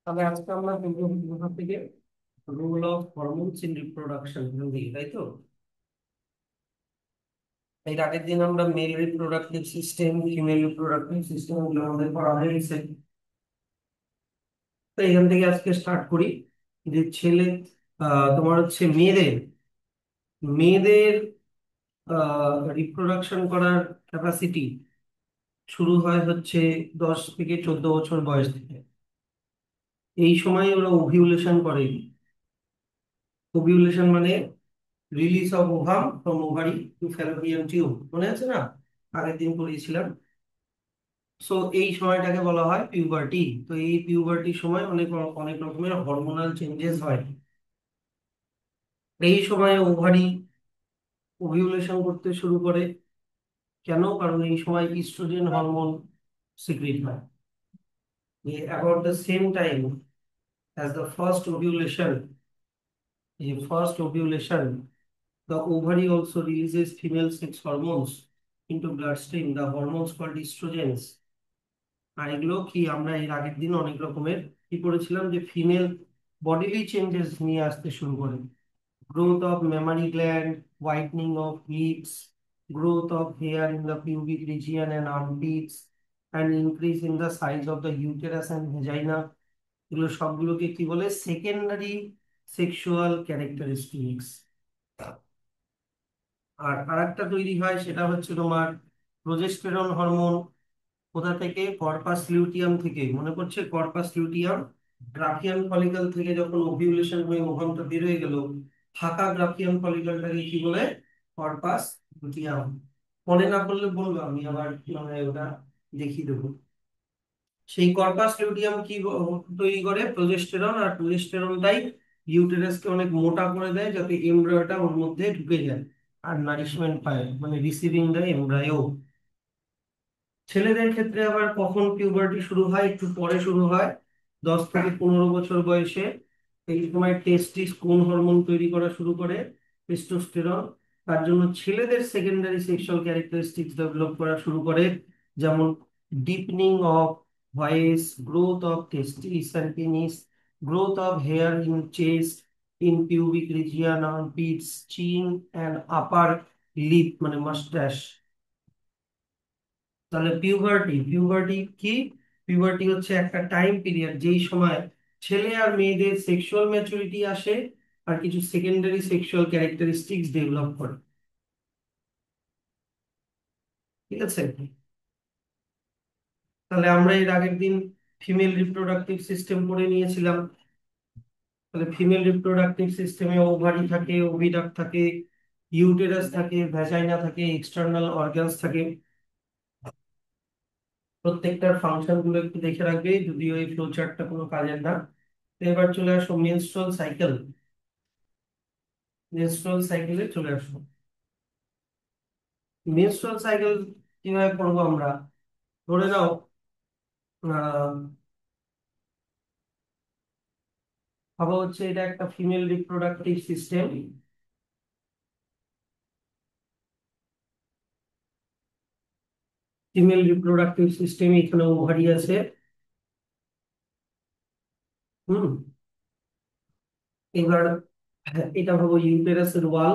তবে আজকে আমরা কোথা থেকে role of hormones in reproduction দিই, তাই তো? এর আগের দিন আমরা male reproductive system, female reproductive system গুলো আমাদের পড়া হয়ে গেছে। তো এখান থেকে আজকে স্টার্ট করি। যে ছেলে তোমার হচ্ছে মেয়েদের মেয়েদের রিপ্রোডাকশন করার ক্যাপাসিটি শুরু হয় হচ্ছে 10 থেকে 14 বছর বয়স থেকে। এই সময় ওরা ওভিউলেশন করে। ওভিউলেশন মানে release of ovum from ovary to Fallopian tube, মনে আছে না? আগের দিন পড়িয়েছিলাম। সো এই সময়টাকে বলা হয় পিউবার্টি। তো এই পিউবার্টির সময় অনেক অনেক রকমের হরমোনাল চেঞ্জেস হয়। এই সময় ওভারি ওভিউলেশন করতে শুরু করে। কেন? কারণ এই সময় ইস্ট্রোজেন হরমোন সিক্রিট হয়। About the same time as the first ovulation, first ovulation, the ovary also releases female sex hormones into bloodstream, the hormones called estrogens. আর এগুলো কি আমরা এর আগের দিন অনেক রকমের কি করেছিলাম, যে ফিমেল বডিলি চেঞ্জেস নিয়ে আসতে শুরু করে। Growth of mammary gland, whitening of lips, growth of hair in the pubic region and armpits, and increase in the size of the uterus and vagina. এগুলো সবগুলোকে কি বলে? Secondary sexual characteristics. আর আরেকটা তৈরি হয়, সেটা হচ্ছে তোমার প্রোজেস্টেরন হরমোন। কোথা থেকে? কর্পাস লিউটিয়াম থেকে। মনে করছে কর্পাস লিউটিয়াম গ্রাফিয়ান ফলিকল থেকে যখন ওভিউলেশন হয়ে ওভামটা বের হয়ে গেল, ফাঁকা গ্রাফিয়ান ফলিকলটাকে কি বলে? Corpus luteum. মনে না করলে বলবো, আমি আবার মানে ওটা দেখিয়ে দেবো। সেই কর্পাস লিউটিয়াম কি তৈরি করে? প্রোজেস্টেরন। আর প্রোজেস্টেরনটাই ইউটেরাসকে অনেক মোটা করে দেয়, যাতে এমব্রায়োটা ওর মধ্যে ঢুকে যায় আর নারিশমেন্ট পায়, মানে রিসিভিং দ্য এমব্রায়ো। ছেলেদের ক্ষেত্রে আবার কখন পিউবার্টি শুরু হয়? একটু পরে শুরু হয়, 10 থেকে 15 বছর বয়সে। এই সময় টেস্টিস কোন হরমোন তৈরি করা শুরু করে? টেস্টোস্টেরন। তার জন্য ছেলেদের সেকেন্ডারি সেক্সুয়াল ক্যারেক্টারিস্টিক্স ডেভেলপ করা শুরু করে, যেমন deepening of voice, growth of testis and penis, growth of hair in chest, in pubic region, armpits, chin and upper lip মানে মাস্টাচ। তাহলে পিউবার্টি, পিউবার্টি কি? পিউবার্টি হচ্ছে একটা টাইম পিরিয়ড যেই সময় ছেলে আর মেয়েদের সেক্সুয়াল ম্যাচুরিটি আসে আর কিছু সেকেন্ডারি সেক্সুয়াল ক্যারেক্টারিস্টিক্স ডেভেলপ করে। ঠিক আছে? তাহলে আমরা এর আগের দিন ফিমেল রিপ্রোডাক্টিভ সিস্টেম পড়ে নিয়েছিলাম। তাহলে ফিমেল রিপ্রোডাক্টিভ সিস্টেমে ওভারি থাকে, ওভিডাক্ট থাকে, ইউটেরাস থাকে, ভ্যাজাইনা থাকে, এক্সটার্নাল অর্গানস থাকে। প্রত্যেকটার ফাংশন গুলো একটু দেখে রাখবে, যদিও এই ফ্লো চার্টটা কোনো কাজের না। তো এবার চলে আসো মেনস্ট্রুয়াল সাইকেল। মেনস্ট্রুয়াল সাইকেলে চলে আসো। মেনস্ট্রুয়াল সাইকেল কিভাবে পড়বো আমরা? ধরে নাও আহ ভাবা হচ্ছে এটা একটা female reproductive system. Female reproductive system, এখানে ওভারি আছে। হুম। এবার এটা ভাবো ইউটেরাসের ওয়াল,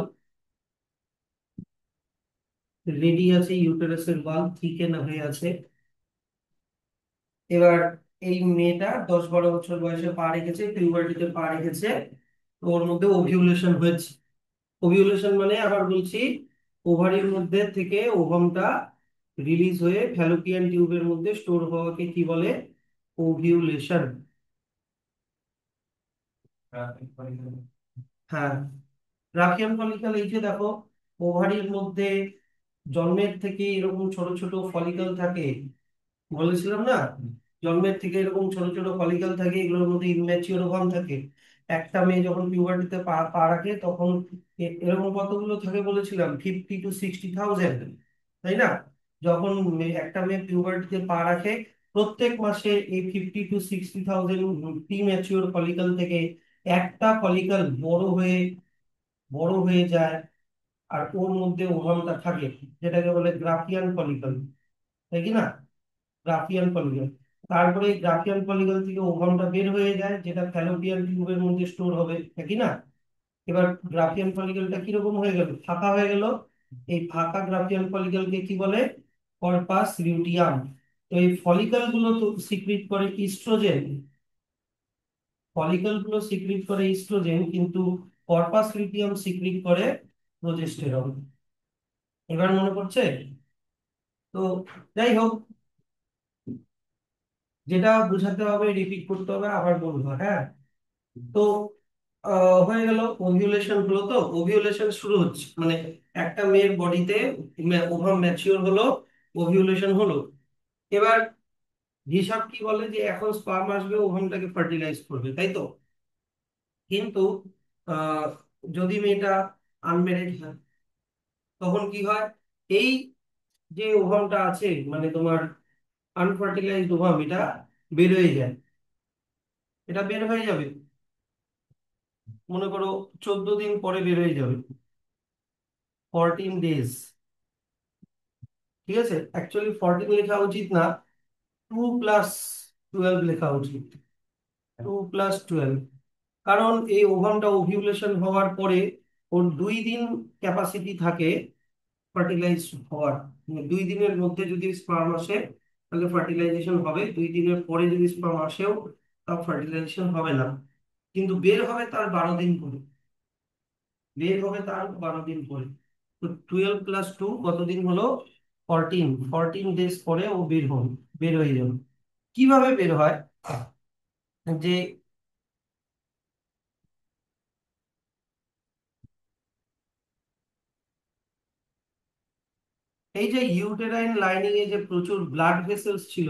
রেডি আছে ইউটেরাসের ওয়াল, থিকেন হয়ে আছে। এবার এই মেয়েটা 10-12 বছর বয়সে পা রেখেছে, পিউবার্টিতে পা রেখেছে। তো ওর মধ্যে ওভিউলেশন হয়েছে। ওভিউলেশন মানে আবার বলছি, ওভারির মধ্যে থেকে ওভামটা রিলিজ হয়ে ফ্যালোপিয়ান টিউবের মধ্যে স্টোর হওয়াকে কি বলে? ওভিউলেশন। হ্যাঁ, গ্রাফিয়ান ফলিকল। এই যে দেখো, ওভারির মধ্যে জন্মের থেকে এরকম ছোট ছোট ফলিকল থাকে, বলেছিলাম না? জন্মের থেকে এরকম ছোট ছোট ফলিকল থাকে, এগুলোর মধ্যে ইমম্যাচিওর ওভাম থাকে। একটা মেয়ে যখন পিউবার্টিতে পা পা রাখে তখন এরকম কতগুলো থাকে বলেছিলাম? 50 to 60,000, তাই না? যখন একটা মেয়ে পিউবার্টিতে পা রাখে, প্রত্যেক মাসে এই 50 to 60,000 প্রি ম্যাচিওর ফলিকল থেকে একটা ফলিকল বড় হয়ে যায়, আর ওর মধ্যে ওভামটা থাকে, যেটাকে বলে গ্রাফিয়ান ফলিকল, তাই কি না? Graafian follicle. তারপরে গ্রাফিয়ান ফলিকল থেকে ওভামটা বের হয়ে যায়, যেটা ফ্যালোপিয়ান টিউবের মধ্যে স্টোর হবে, একই না? এবার গ্রাফিয়ান ফলিকলটা কিরকম হয়ে গেল, ফাঁকা হয়ে গেল। এই ফাঁকা গ্রাফিয়ান ফলিকলকে কি বলে? Corpus luteum. তো এই ফলিকল গুলো তো সিক্রিট করে ইস্ট্রোজেন, ফলিকল গুলো সিক্রিট করে ইস্ট্রোজেন, কিন্তু কর্পাস লিউটিয়াম সিক্রিট করে প্রোজেস্টেরন। এবার মনে পড়ছে? তো যাই হোক, যেটা বোঝাতে হবে রিপিট করতে হবে, আবার বলবো, হ্যাঁ? তো হয়ে গেল ওভিউলেশন হলো। তো ওভিউলেশন শুরু হচ্ছে মানে একটা মেয়ের বডিতে ওভাম ম্যাচিওর হলো, ওভিউলেশন হলো। এবার হিসাব কি বলে যে এখন স্পার্ম আসবে, ওভামটাকে ফার্টিলাইজ করবে, তাই তো? কিন্তু আহ যদি মেয়েটা আনমেরিড হয়, তখন কি হয়? এই যে ওভামটা আছে, মানে তোমার আনফার্টিলাইজড ওভাম, এটা বের হয়ে যায়। এটা বের হয়ে যাবে, মনে করো 14 দিন পরে বের হয়ে যাবে, 14 days। ঠিক আছে, অ্যাকচুয়ালি 14 লেখা উচিত না, 2+12 লেখা উচিত, 2+12। কারণ এই ওভামটা ওভিউলেশন হওয়ার পরে ওর 2 দিন ক্যাপাসিটি থাকে ফার্টিলাইজ হওয়ার। মানে 2 দিনের মধ্যে যদি স্পার্ম আসে তাহলে ফার্টিলাইজেশন হবে, 2 দিনের পরে যদি স্পার্ম আসেও তা ফার্টিলাইজেশন হবে না। কিন্তু বের হবে তার 12 দিন পরে, বের হবে তার 12 দিন পরে। তো 12+2 কতদিন হলো? 14, 14 days পরে ও বের হয়ে যাবে। কিভাবে বের হয়? যে এই যে ইউটেরাইন লাইনিং এ যে প্রচুর ব্লাড ভেসেলস ছিল,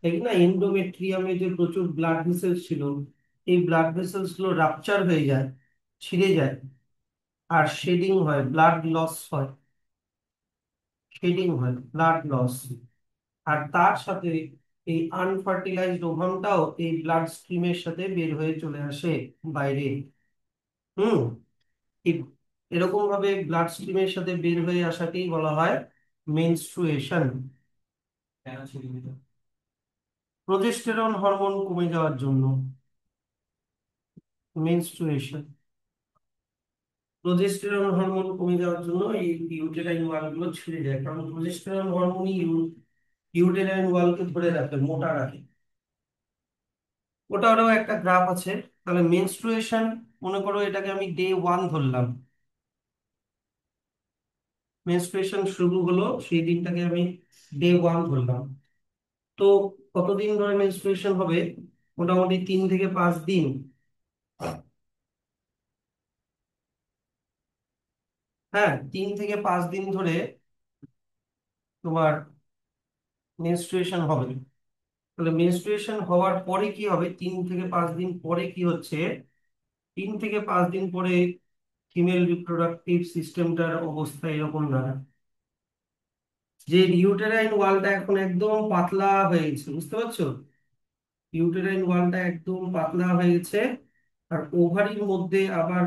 ঠিক না, এন্ডোমেট্রিয়ামে যে প্রচুর ব্লাড ভেসেলস ছিল, এই ব্লাড ভেসেলস গুলো রাপচার হয়ে যায়, ছিঁড়ে যায়, আর শেডিং হয়, ব্লাড লস হয়, শেডিং হয়, ব্লাড লস। আর তার সাথে এই আনফার্টিলাইজড ওভামটাও এই ব্লাড স্ট্রিমের সাথে বের হয়ে চলে আসে বাইরে। হুম। ঠিক এরকম ভাবে ব্লাড স্ট্রিমের সাথে বের হয়ে আসাকেই বলা হয় মেনস্ট্রুয়েশন। প্রজেস্টেরন হরমোন কমে যাওয়ার জন্য মেনস্ট্রুয়েশন, প্রজেস্টেরন হরমোন কমে যাওয়ার জন্য এই ইউটেরাইন ওয়াল গুলো ছিঁড়ে যায়, কারণ প্রজেস্টেরন হরমোনই ইউটেরাইন ওয়ালকে ধরে রাখে, মোটা রাখে। ওটারও একটা গ্রাফ আছে। তাহলে মেনস্ট্রুয়েশন, মনে করো এটাকে আমি ডে 1 ধরলাম, মেনস্ট্রুয়েশন শুরু হলো সেই দিনটাকে আমি ডে 1 ধরলাম। তো কতদিন ধরে মেনস্ট্রুয়েশন হবে? মোটামুটি 3 থেকে 5 দিন। হ্যাঁ, 3 থেকে 5 দিন ধরে তোমার মেনস্ট্রুয়েশন হবে। তাহলে মেনস্ট্রুয়েশন হওয়ার পরে কি হবে? 3 থেকে 5 দিন পরে কি হচ্ছে? 3 থেকে 5 দিন পরে ফিমেল রিপ্রোডাক্টিভ সিস্টেমটার অবস্থা এরকম দাঁড়ায় যে ইউটেরাইন ওয়ালটা এখন একদম পাতলা হয়ে গেছে, বুঝতে পারছো? ইউটেরাইন ওয়ালটা একদম পাতলা হয়ে গেছে। আর ওভারির মধ্যে আবার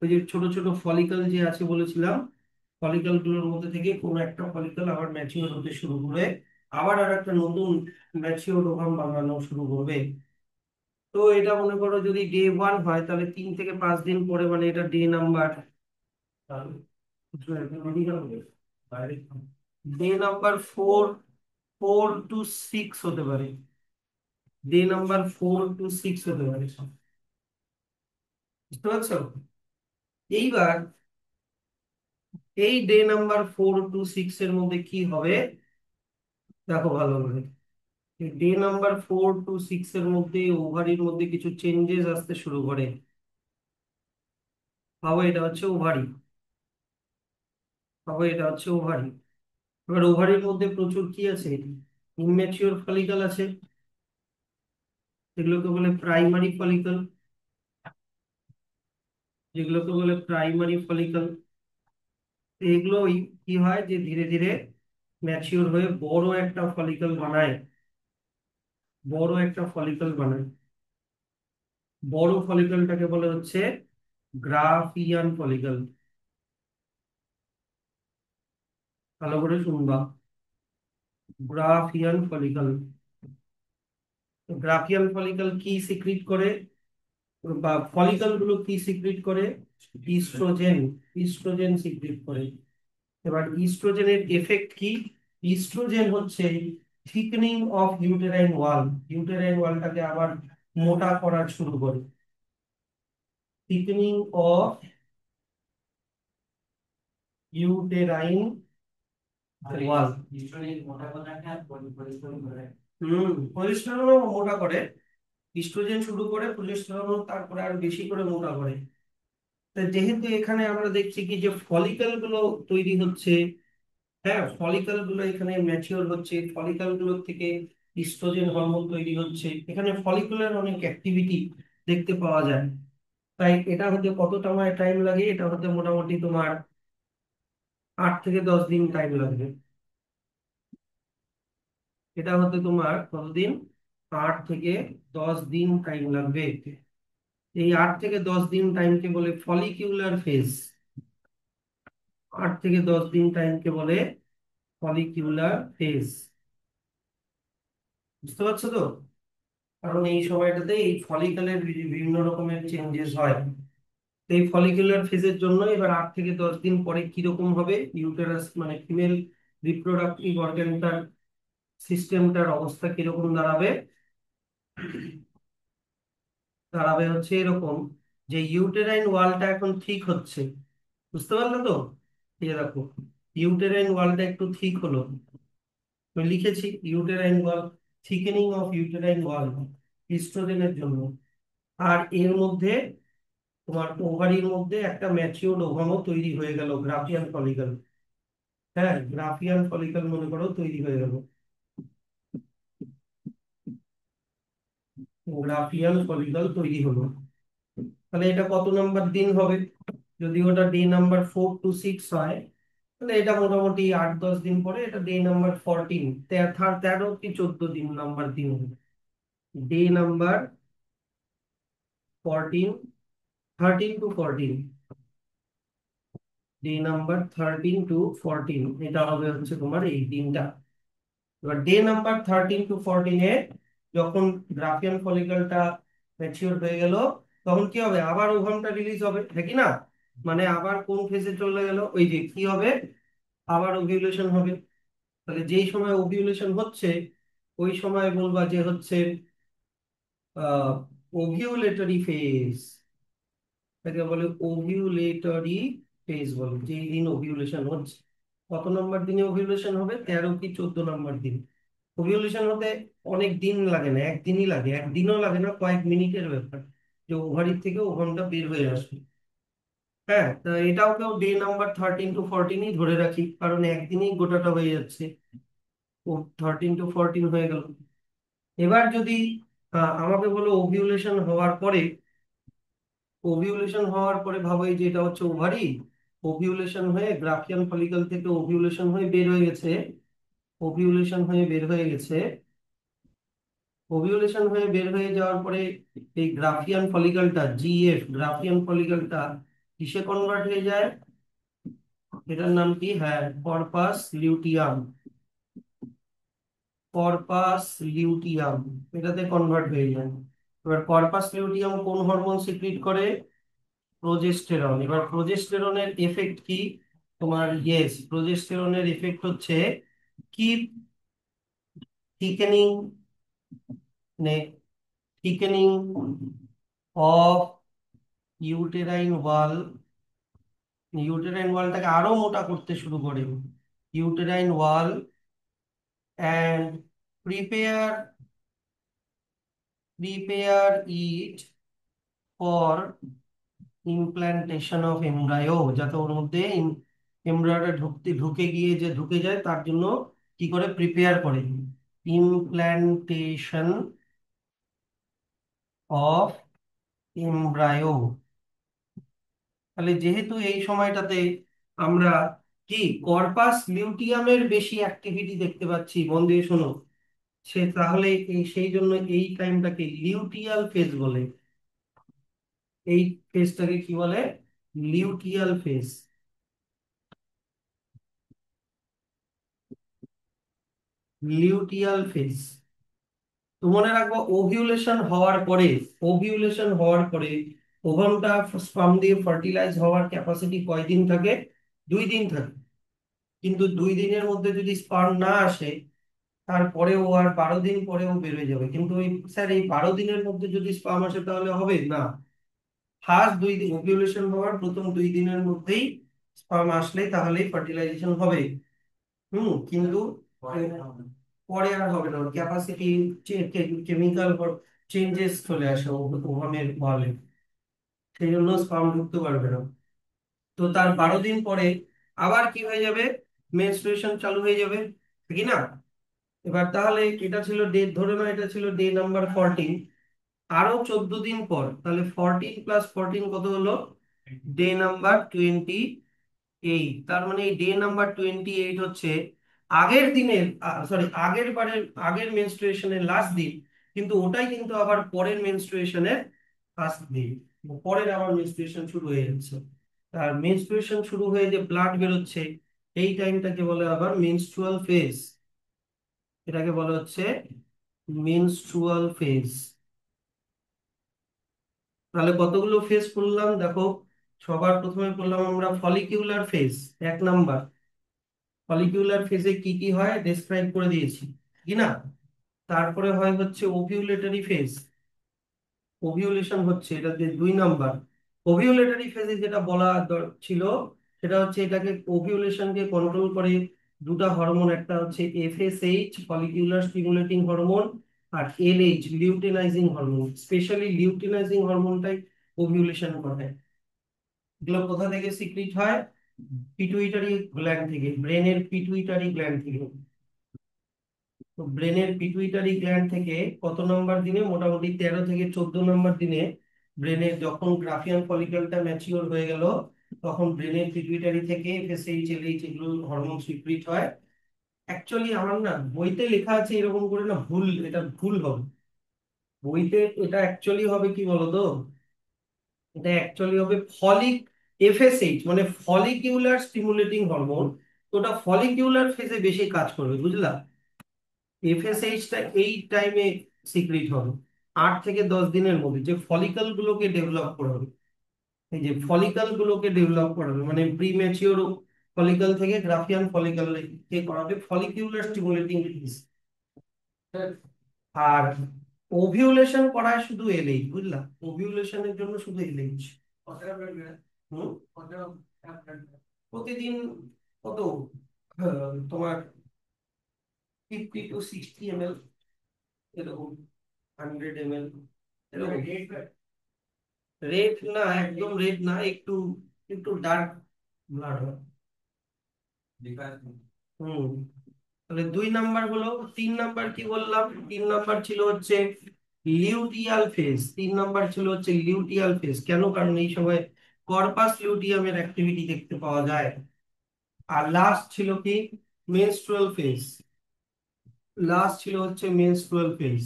ওই যে ছোট ছোট ফলিকল যে আছে বলেছিলাম, ফলিকল গুলোর মধ্যে থেকে কোনো একটা ফলিকল আবার ম্যাচিওর হতে শুরু করে, আবার আর একটা নতুন ম্যাচিওর ওভাম বানানো শুরু করবে। তো এটা মনে করো যদি ডে 1 হয়, তাহলে 3 থেকে 5 দিন পরে, মানে এটা ডে নাম্বার 4 to 6 হতে পারে, ডে নাম্বার 4 to 6 হতে পারে, বুঝতে পারছো? এইবার এই ডে নাম্বার 4 to 6 এর মধ্যে কি হবে দেখো ভালো করে। ডে নাম্বার 4 to 6 এর মধ্যে ওভারির মধ্যে কিছু চেঞ্জেস আসতে শুরু করে। ভাবো এটা হচ্ছে ওভারি, ভাবো এটা হচ্ছে ওভারি। এবার ওভারির মধ্যে প্রচুর কি আছে? ইমম্যাচিওর ফলিকল আছে, যেগুলোকে বলে প্রাইমারি ফলিকল, যেগুলোকে বলে প্রাইমারি ফলিকল। এগুলোই কি হয় যে ধীরে ধীরে ম্যাচিওর হয়ে বড় একটা ফলিকল বানায়, বড় একটা ফলিকল বানায়। বড় ফলিকলটাকে বলে হচ্ছে গ্রাফিয়ান ফলিকল। ভালো করে শুনবা, গ্রাফিয়ান ফলিকল। গ্রাফিয়াল ফলিকল কি সিক্রিট করে, বা ফলিকল গুলো কি সিক্রিট করে? ইস্ট্রোজেন। ইস্ট্রোজেন সিক্রিট করে। এবার ইস্ট্রোজেনের এফেক্ট কি? ইস্ট্রোজেন হচ্ছে থিকনিং অফ ইউটেরাইন ওয়াল। ইউটেরাইন ওয়ালটাকে আবার মোটা করা শুরু করে। থিকনিং অফ ইউটেরাইন ওয়াল। প্রজেস্টেরনও মোটা করে। ইস্ট্রোজেন শুরু করে, প্রজেস্টেরন তারপরে আর বেশি করে মোটা করে। তা যেহেতু এখানে আমরা দেখছি কি যে ফলিকল গুলো তৈরি হচ্ছে, হ্যাঁ ফলিকল গুলো এখানে ম্যাচিওর হচ্ছে, ফলিকল গুলোর থেকে ইস্ট্রোজেন হরমোন তৈরি হচ্ছে, এখানে ফলিকুলার অনেক অ্যাক্টিভিটি দেখতে পাওয়া যায়। তাই এটা হতে কতটা টাইম লাগে? এটা হতে মোটামুটি তোমার 8 থেকে 10 দিন টাইম লাগবে। এটা হতে তোমার কতদিন? 8 থেকে 10 দিন টাইম লাগবে। এই 8 থেকে 10 দিন টাইমকে বলে ফলিকিউলার ফেজ। 8 থেকে 10 দিন টাইমকে বলে ফলিকিউলার ফেজ। বুঝতে পারছো তো? কারণ এই সময়টাতে এই ফলিকলের বিভিন্ন রকমের চেঞ্জেস হয়। তো এই ফলিকুলার ফেজের জন্য এবার 8 থেকে 10 দিন পরে কিরকম হবে ইউটেরাস, মানে ফিমেল রিপ্রোডাক্টিভ অর্গানটার সিস্টেমটার অবস্থা কিরকম দাঁড়াবে? দাঁড়াবে হচ্ছে এরকম, যে ইউটেরাইন ওয়ালটা এখন ঠিক হচ্ছে। বুঝতে পারলে তো? এই যে দেখো, ইউটেরাইন ওয়ালটা একটু ঠিক হলো। আমি লিখেছি uterine wall, thickening of uterine wall ইস্ট্রোজেনের জন্য। আর এর মধ্যে তোমার ওভারির মধ্যে একটা ম্যাচিওর ওভামও তৈরি হয়ে গেল, গ্রাফিয়ান ফলিকল। হ্যাঁ, গ্রাফিয়ান ফলিকল মনে করো তৈরি হয়ে গেল। গ্রাফিয়ান ফলিকল তৈরি হলো। তাহলে এটা কত নাম্বার দিন হবে? যদি ওটা ডে নাম্বার 4 to 6 হয়, তাহলে এটা মোটামুটি 8-10 দিন পরে এটা ডে নাম্বার 14, 13 কি 14 দিন নাম্বার দিন হবে। Day number 14, 13 to 14। Day number 13 to 14 এটা হবে হচ্ছে তোমার এই দিনটা। এবার ডে নাম্বার 13 to 14-এ যখন গ্রাফিয়ান ফলিকলটা ম্যাচিওর হয়ে গেল, তখন কি হবে? আবার ওভামটা রিলিজ হবে, হ্যাঁ কি না? মানে আবার কোন ফেজে চলে গেল? ওই যে কি হবে, আবার ওভিউলেশন হবে। তাহলে যেই সময় ওভিউলেশন হচ্ছে, ওই সময় বলবা যে হচ্ছে ওভিউলেটরি ফেজ। তাকে বলে ওভিউলেটরি ফেজ বলে, যেই দিন ওভিউলেশন হচ্ছে। কত নম্বর দিনে ওভিউলেশন হবে? 13 কি 14 নম্বর দিন। ওভিউলেশন হতে অনেক দিন লাগে না, একদিনই লাগে, একদিনও লাগে না, কয়েক মিনিটের ব্যাপার, যে ওভারির থেকে ওভামটা বের হয়ে আসবে। হ্যাঁ, তা এটাও কেউ ডে নাম্বার 13 to 14-ই ধরে রাখি, কারণ একদিনই গোটাটা হয়ে যাচ্ছে। ও 13 to 14 হয়ে গেল। এবার যদি আমাকে বলো ওভিউলেশন হওয়ার পরে, ওভিউলেশন হওয়ার পরে ভাবো এই যে এটা হচ্ছে ওভারি, ওভিউলেশন হয়ে গ্রাফিয়ান ফলিকল থেকে ওভিউলেশন হয়ে বের হয়ে গেছে, ওভিউলেশন হয়ে বের হয়ে গেছে। ওভিউলেশন হয়ে বের হয়ে যাওয়ার পরে এই গ্রাফিয়ান ফলিকলটা, জিএফ গ্রাফিয়ান ফলিকলটা কিসে কনভার্ট হয়ে যায়? এটার নাম কি? হ্যাঁ, কর্পাস লিউটিয়াম। কর্পাস লিউটিয়াম, এটাতে কনভার্ট হয়ে যায়। এবার কর্পাস লিউটিয়াম কোন হরমোন সিক্রিট করে? প্রোজেস্টেরন। এবার প্রোজেস্টেরনের এফেক্ট কি? তোমার ইয়েস, প্রোজেস্টেরনের এফেক্ট হচ্ছে কিপ থিকেনিং, নে thickening of uterine wall. Uterine ওয়ালটাকে আরো মোটা করতে শুরু করে। Uterine wall and prepare prepare it for implantation of embryo, যাতে ওর মধ্যে এমব্রায়োটা ঢুকে গিয়ে যে ঢুকে যায় তার জন্য কি করে প্রিপেয়ার করে? Implantation of embryo. তাহলে যেহেতু এই সময়টাতে আমরা কি কর্পাস লিউটিয়ামের বেশি অ্যাক্টিভিটি দেখতে পাচ্ছি, মন দিয়ে শোনো, সে তাহলে সেই জন্য এই টাইমটাকে লিউটিয়াল ফেজ বলে। এই ফেজটাকে কি বলে? Luteal phase. Luteal phase. তো মনে রাখবো ওভিউলেশন হওয়ার পরে, ওভিউলেশন হওয়ার পরে ওভামটা স্পাম দিয়ে ফার্টিলাইজ হওয়ার ক্যাপাসিটি কয়দিন থাকে? 2 দিন থাকে। কিন্তু 2 দিনের মধ্যে যদি স্পার্ম না আসে, তারপরে ও আর 12 দিন পরে ও বের হয়ে যাবে। কিন্তু ওই স্যার এই 12 দিনের মধ্যে যদি স্পার্ম আসে তাহলে হবে না। ফার্স্ট 2 দিন ওভিউলেশন হওয়ার প্রথম 2 দিনের মধ্যেই স্পার্ম আসলে তাহলেই ফার্টিলাইজেশন হবে। কিন্তু পরে আর হবে না, ক্যাপাসিটি, কেমিক্যাল চেঞ্জেস চলে আসে ওভামের বলে, সেই জন্য স্পার্ম ঢুকতে পারবে না। তো তার 12 দিন পরে আবার কি হয়ে যাবে? মেনস্ট্রুয়েশন চালু হয়ে যাবে, কি না? এবার তাহলে এটা ছিল ডে, ধরে নাও এটা ছিল ডে নাম্বার 14। আরো 14 দিন পর, তাহলে 14 + 14 কত হলো? Day number 28। তার মানে এই ডে নাম্বার 28 হচ্ছে আগের দিনের, সরি আগের বারের, আগের মেনস্ট্রুয়েশনের লাস্ট দিন। কিন্তু ওটাই কিন্তু আবার পরের মেনস্ট্রুয়েশনের ফার্স্ট দিন। পরের আবার মেনস্ট্রুয়েশন শুরু হয়ে যাচ্ছে। আর মেনস্ট্রুয়েশন শুরু হয়ে যে ব্লাড বেরোচ্ছে, এই টাইমটাকে বলে আবার মেনস্ট্রুয়াল ফেজ। এটাকে বলা হচ্ছে মেনস্ট্রুয়াল ফেজ। তাহলে কতগুলো ফেজ পড়লাম দেখো। সবার প্রথমে পড়লাম আমরা ফলিকিউলার ফেজ, 1 নাম্বার। ফলিকিউলার ফেজে কি কি হয় ডেসক্রাইব করে দিয়েছি, কি না? তারপরে হয় হচ্ছে ওভিউলেটরি ফেজ, ওভিউলেশন হচ্ছে, এটা 2 নাম্বার। ওভিউলেটরি ফেজে যেটা বলা ছিল, সেটা হচ্ছে এটাকে, ওভিউলেশনকে কন্ট্রোল করে দুটা হরমোন, একটা হচ্ছে এফএসএইচ ফলিকিউলার স্টিমুলেটিং হরমোন, আর LH luteinizing hormone. Specially luteinizing হরমোনটাই ওভিউলেশন করে। এগুলো কোথা থেকে সিক্রিট হয়? পিটুইটারি গ্ল্যান্ড থেকে, ব্রেনের পিটুইটারি গ্ল্যান্ড থেকে। তো ব্রেনের পিটুইটারি গ্ল্যান্ড থেকে কত নম্বর দিনে? মোটামুটি 13 থেকে 14 নম্বর দিনে ব্রেনের যখন গ্রাফিয়ান ফলিকলটা ম্যাচিওর হয়ে গেল, তখন ব্রেনের পিটুইটারি থেকে এফএসএইচ এলএইচ এগুলো হরমোন সিক্রিট হয়। অ্যাকচুয়ালি আমার না বইতে লেখা আছে এরকম করে, না ভুল, এটা ভুল হবে। বইতে এটা অ্যাকচুয়ালি হবে কি বলতো, এটা অ্যাকচুয়ালি হবে ফলিক এফএসএইচ, মানে ফলিকিউলার স্টিমুলেটিং হরমোন। তো ওটা ফলিকিউলার ফেজে বেশি কাজ করবে, বুঝলা? এফএসএইচটা এই টাইমে সিক্রিট হবে, 8 থেকে 10 দিনের মধ্যে, যে ফলিকল গুলোকে ডেভেলপ করাবে। এই যে ফলিকল গুলোকে ডেভেলপ করাবে মানে প্রিম্যাচিওর ফলিকল থেকে গ্রাফিয়ান ফলিকল কে করাবে ফলিকিউলার স্টিমুলেটিং ডিজিজ। আর ওভিউলেশন করায় শুধু এলএইচ, বুঝলা? ওভিউলেশনের জন্য শুধু এলএইচ। হুম প্রতিদিন কত, তোমার 50 to 60 ml, এরকম 100 ml, এরকম। রেড না, একদম রেড না, একটু একটু ডার্ক ব্লাড হয়। হুম তাহলে 2 নাম্বার হলো। 3 নাম্বার কি বললাম? 3 নাম্বার ছিল হচ্ছে লিউটিয়াল ফেজ। 3 নাম্বার ছিল হচ্ছে লিউটিয়াল ফেজ। কেন? কারণ এই সময় কর্পাস লিউটিয়ামের অ্যাক্টিভিটি দেখতে পাওয়া যায়। আর লাস্ট ছিল কি? Menstrual phase. লাস্ট ছিল হচ্ছে মেনস্ট্রুয়াল ফেজ।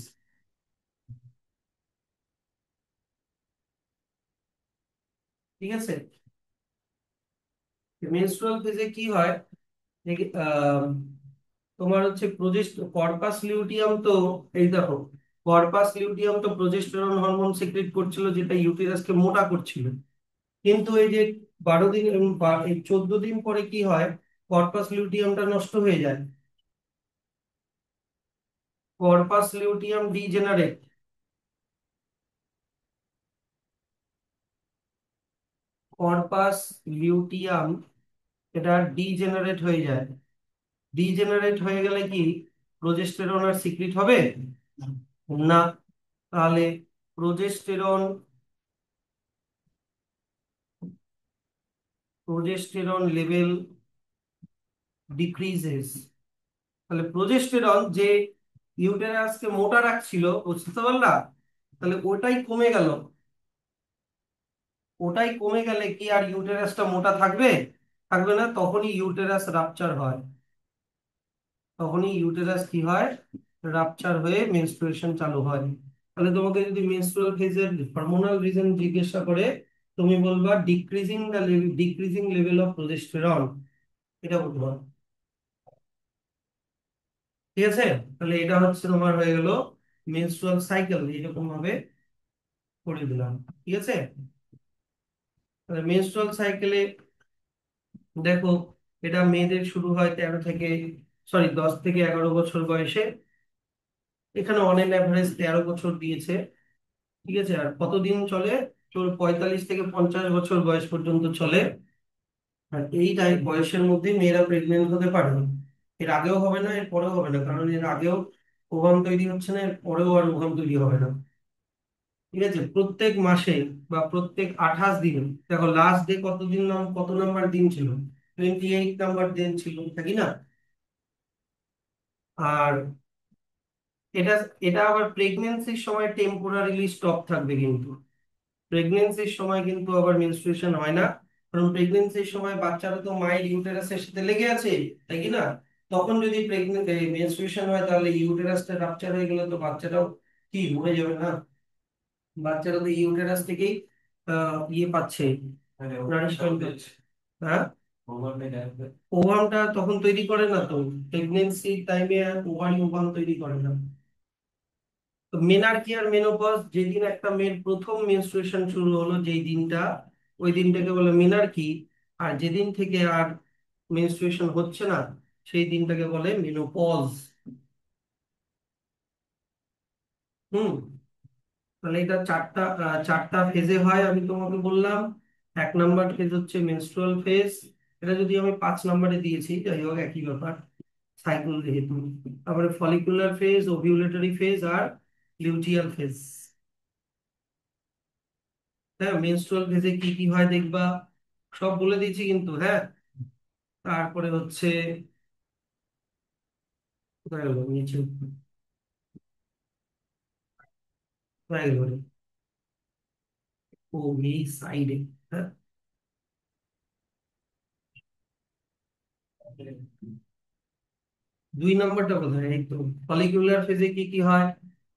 ঠিক আছে? মেনস্ট্রুয়াল ফেজে কি হয়, দেখি, তোমার হচ্ছে কর্পাস লিউটিয়াম তো, এই দেখো, কর্পাস লিউটিয়াম তো প্রজেস্টেরন হরমোন সিক্রেট করছিল, যেটা ইউটেরাসকে মোটা করছিল। কিন্তু এই যে 12 দিন এই 14 দিন পরে কি হয়, কর্পাস লিউটিয়ামটা নষ্ট হয়ে যায়। Corpus luteum degenerate, corpus luteum এটা ডিজেনারেট হয়ে যায়। ডিজেনারেট হয়ে গেলে কি প্রজেস্টেরন আর সিক্রিট হবে না? তাহলে প্রজেস্টেরন, প্রোজেস্টেরন লেভেল ডিক্রিজেস। তাহলে প্রজেস্টেরন যে ইউটেরাসকে মোটা রাখছিল, বুঝতে পারলা? তাহলে ওটাই কমে গেল। ওটাই কমে গেলে কি আর ইউটেরাসটা মোটা থাকবে? থাকবে না। তখনই ইউটেরাস রাপচার হয়। তখনই ইউটেরাস কি হয়? রাপচার হয়ে মেনস্ট্রুয়েশন চালু হয়। তাহলে তোমাকে যদি মেনস্ট্রুয়াল ফেজের হরমোনাল রিজন জিজ্ঞাসা করে, তুমি বলবা ডিক্রিজিং লেভেল অফ প্রোজেস্টেরন, এটা বলবা। ঠিক আছে? তাহলে এটা হচ্ছে তোমার হয়ে গেল মেনস্ট্রুয়াল সাইকেল এরকম ভাবে করে দিলাম। ঠিক আছে, মেনস্ট্রুয়াল সাইকেলে দেখো, এটা মেয়েদের শুরু হয় 10 থেকে 11 বছর বয়সে। এখানে অন এন অ্যাভারেজ 13 বছর দিয়েছে। ঠিক আছে, আর কতদিন চলে? 45 থেকে 50 বছর বয়স পর্যন্ত চলে। আর এই বয়সের মধ্যে মেয়েরা প্রেগনেন্ট হতে পারে। এর আগেও হবে না, এর পরেও হবে না, কারণ এর আগেও ওভাম তৈরি হচ্ছে না, এর পরেও আর ওভাম তৈরি হবে না। ঠিক আছে, প্রত্যেক মাসে বা প্রত্যেক 28 দিন, দেখো লাস্ট ডে কত নাম্বার দিন ছিল? 28 নাম্বার দিন ছিল, তাই না? আর এটা এটা আবার প্রেগনেন্সির সময় টেম্পোরারিলি স্টপ থাকবে, কিন্তু প্রেগনেন্সির সময় কিন্তু আবার মেনস্ট্রুয়েশন হয় না। কারণ প্রেগনেন্সির সময় বাচ্চারা তো মায়ের ইউটেরাসের সাথে লেগে আছে, তাই কি না? তখন যদি প্রেগনেন্ট মেনস্ট্রুয়েশন হয়, তাহলে ইউটেরাসটা রাপচার হয়ে গেলে তো বাচ্চাটাও কি মরে যাবে না? বাচ্চারা তো ইউটেরাস থেকেই ইয়ে পাচ্ছে, নারিশমেন্ট পাচ্ছে। হ্যাঁ, ওভামটা তখন তৈরি করে না তো, প্রেগনেন্সি টাইমে ওভারি ওভাম তৈরি করে না। তো মেনার্কি আর মেনোপজ, যেদিন একটা মেয়ের প্রথম মেনস্ট্রুয়েশন শুরু হলো, যেই দিনটা, ওই দিনটাকে বলে মেনার্কি। আর যেদিন থেকে আর মেনস্ট্রুয়েশন হচ্ছে না, সেই দিনটাকে বলে মেনোপজ। হুম, তাহলে এটা চারটা ফেজে হয়, আমি তোমাকে বললাম। 1 নাম্বার ফেজ হচ্ছে মেনস্ট্রুয়াল ফেজ। এটা যদি আমি 5 নাম্বারে দিয়েছি, যাই হোক একই ব্যাপার, সাইকেল যেহেতু। তারপরে ফলিকুলার ফেজ, ওভিউলেটরি ফেজ, আর লিউটিয়াল ফেজ। হ্যাঁ, মেনস্ট্রুয়াল ফেজে কি কি হয় দেখবা, সব বলে দিয়েছি কিন্তু। হ্যাঁ, তারপরে হচ্ছে, কোথায় গেল নিচে, কোথায় গেল রে? ও, এই সাইডে। হ্যাঁ, 2 নাম্বারটা কোথায়? এই তো, ফলিকুলার ফেজে কি কি হয়?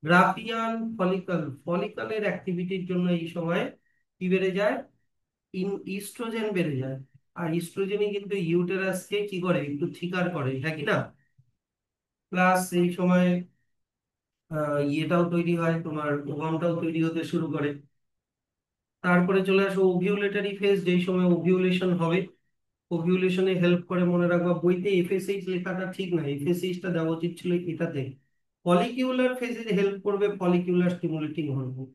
গ্রাফিয়ান ফলিকল, ফলিকলের অ্যাক্টিভিটির জন্য এই সময় কি বেড়ে যায়? ইস্ট্রোজেন বেড়ে যায়। আর ইস্ট্রোজেনই কিন্তু ইউটেরাসকে কি করে, একটু থিকার করে, হ্যাঁ কি না? প্লাস এই সময় ইয়েটাও তৈরি হয়, তোমার ওভামটাও তৈরি হতে শুরু করে। তারপরে চলে আসো ওভিউলেটরি ফেজ, যেই সময় ওভিউলেশন হবে। ওভিউলেশনে হেল্প করে, মনে রাখবা বইতে এফএসএইচ লেখাটা ঠিক না, এফএসএইচটা দেওয়া উচিত ছিল এটাতে। ফলিকিউলার ফেজে হেল্প করবে ফলিকিউলার স্টিমুলেটিং হরমোন,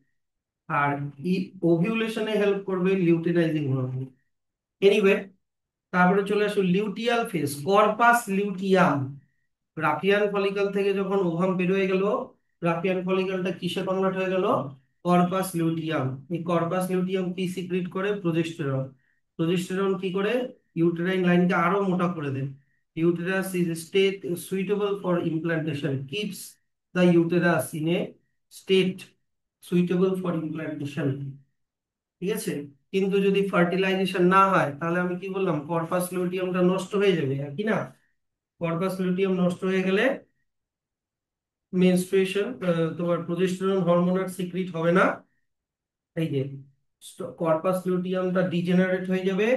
আর ওভিউলেশনে হেল্প করবে লিউটেনাইজিং হরমোন। এনিওয়ে, তারপরে চলে আসো luteal phase, corpus luteum. Graafian follicle থেকে যখন ওভাম বের হয়ে গেল, গ্রাফিয়ান ফলিকলটা কিসে কনভার্ট হয়ে গেল? Corpus luteum. এই কর্পাস লিউটিয়াম কি সিক্রিট করে? প্রজেস্টেরন। প্রজেস্টেরন কি করে? ইউটেরাইন লাইনকে আরো মোটা করে দেয়। Uterus is state suitable for implantation, keeps the uterus in a state suitable for implantation. ঠিক আছে, কিন্তু যদি ফার্টিলাইজেশন না হয়, তাহলে আমি কি বললাম, কর্পাস লিউটিয়ামটা নষ্ট হয়ে যাবে, কি না? কর্পাস লিউটিয়াম নষ্ট হয়ে গেলে মেনস্ট্রুয়েশন, তোমার প্রজেস্টেরন হরমোন আর সিক্রিট হবে না। এই যে কর্পাস লুটিয়ামটা ডিজেনারেট হয়ে যাবে,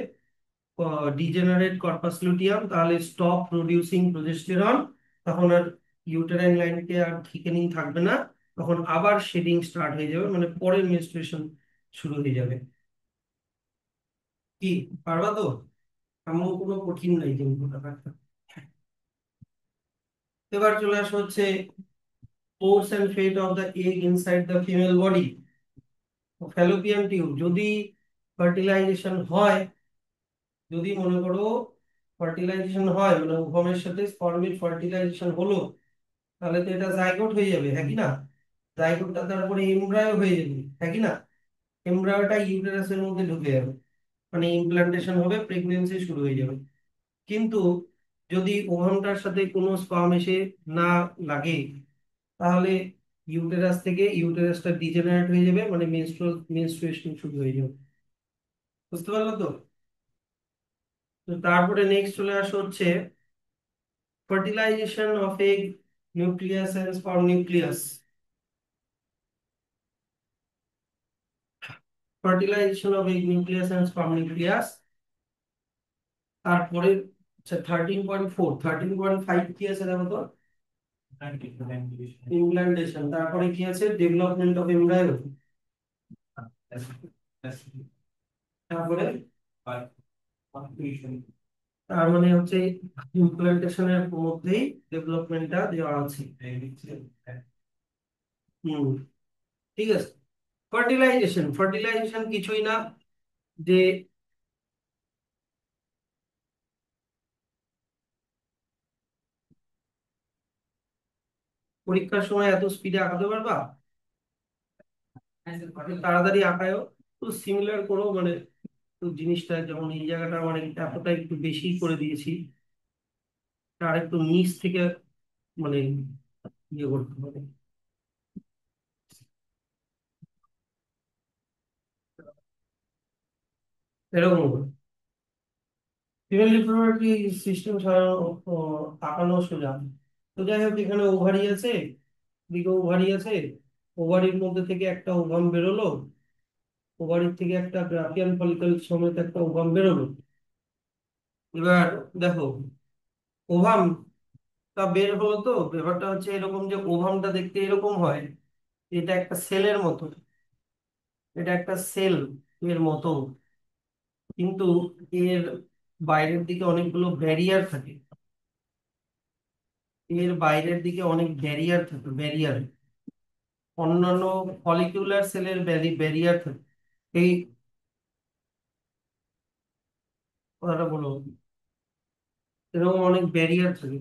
ডিজেনারেট কর্পাস লুটিয়াম, তাহলে স্টপ প্রডিউসিং প্রজেস্টেরন। তখন আর ইউটেরাইন লাইনকে আর থিকেনিং থাকবে না, তখন আবার শেডিং স্টার্ট হয়ে যাবে, মানে পরের মেনস্ট্রুয়েশন শুরু হয়ে যাবে। কি, পারবা তো? এমন কোনো কঠিন নাই কিন্তু ব্যাপারটা। এবার চলে আসা হচ্ছে course and fate of the egg inside the female body. Fallopian tube যদি ফার্টিলাইজেশন হয়, যদি মনে করো ফার্টিলাইজেশন হয়, মানে ওভামের সাথে স্পার্মের ফার্টিলাইজেশন হলো, তাহলে তো এটা জাইগোট হয়ে যাবে, হ্যাঁ কি না? জাইগোটটা তারপরে এমব্রায়ো হয়ে যাবে, হ্যাঁ কি না? এমব্রায়োটা ইউটেরাসের মধ্যে ঢুকে যাবে, মানে ইমপ্লান্টেশন হবে, প্রেগনেন্সি শুরু হয়ে যাবে। কিন্তু যদি ওভামটার সাথে কোনো স্পার্ম এসে না লাগে, তাহলে ইউটেরাসটা ডিজেনারেট হয়ে যাবে, মানে মেনস্ট্রুয়েশন শুরু হয়ে যাবে। বুঝতে পারলো তো? তো তারপরে নেক্সট চলে আসা হচ্ছে fertilization of egg nucleus and sperm nucleus. Fertilization of egg nucleus and sperm nucleus. তারপরে 13.4, 13.5 কি আছে দেখো তো? ইমপ্লান্টেশন, তারপরে কি আছে, ডেভেলপমেন্ট অফ এমব্রায়ো, তারপরে তার মানে হচ্ছে ইমপ্লান্টেশনের মধ্যেই ডেভেলপমেন্টটা দেওয়া আছে। হুম, ঠিক আছে। ফার্টিলাইজেশন, ফার্টিলাইজেশন কিছুই না, যে পরীক্ষার সময় এত স্পিডে আঁকাতে পারবা, তাড়াতাড়ি আঁকায়ও, তো সিমিলার করো, মানে তো জিনিসটা যেমন এই জায়গাটা মানে এতটা একটু বেশি করে দিয়েছি, আর একটু নিচ থেকে মানে ইয়ে করতে হবে, এরকম করে। ফিমেল রিপ্রোডাক্টিভ সিস্টেম সাধারণত আঁকানো সোজা। তো যাই হোক, এখানে ওভারি আছে, দিকে ওভারি আছে, ওভারির মধ্যে থেকে একটা ওভাম বেরোলো, ওভারির থেকে একটা গ্রাফিয়ান ফলিকল সমেত একটা ওভাম বেরোলো। এবার দেখো, ওভাম তা বের হলো, তো ব্যাপারটা হচ্ছে এরকম যে ওভামটা দেখতে এরকম হয়, এটা একটা সেলের মতো, এটা একটা সেল এর মতো, কিন্তু এর বাইরের দিকে অনেকগুলো ব্যারিয়ার থাকে, এর বাইরের দিকে অনেক ব্যারিয়ার থাকে, ব্যারিয়ার, অন্যান্য ফলিকুলার সেলের ব্যারিয়ার থাকে। এই কথাটা বলো, এরকম অনেক ব্যারিয়ার থাকে।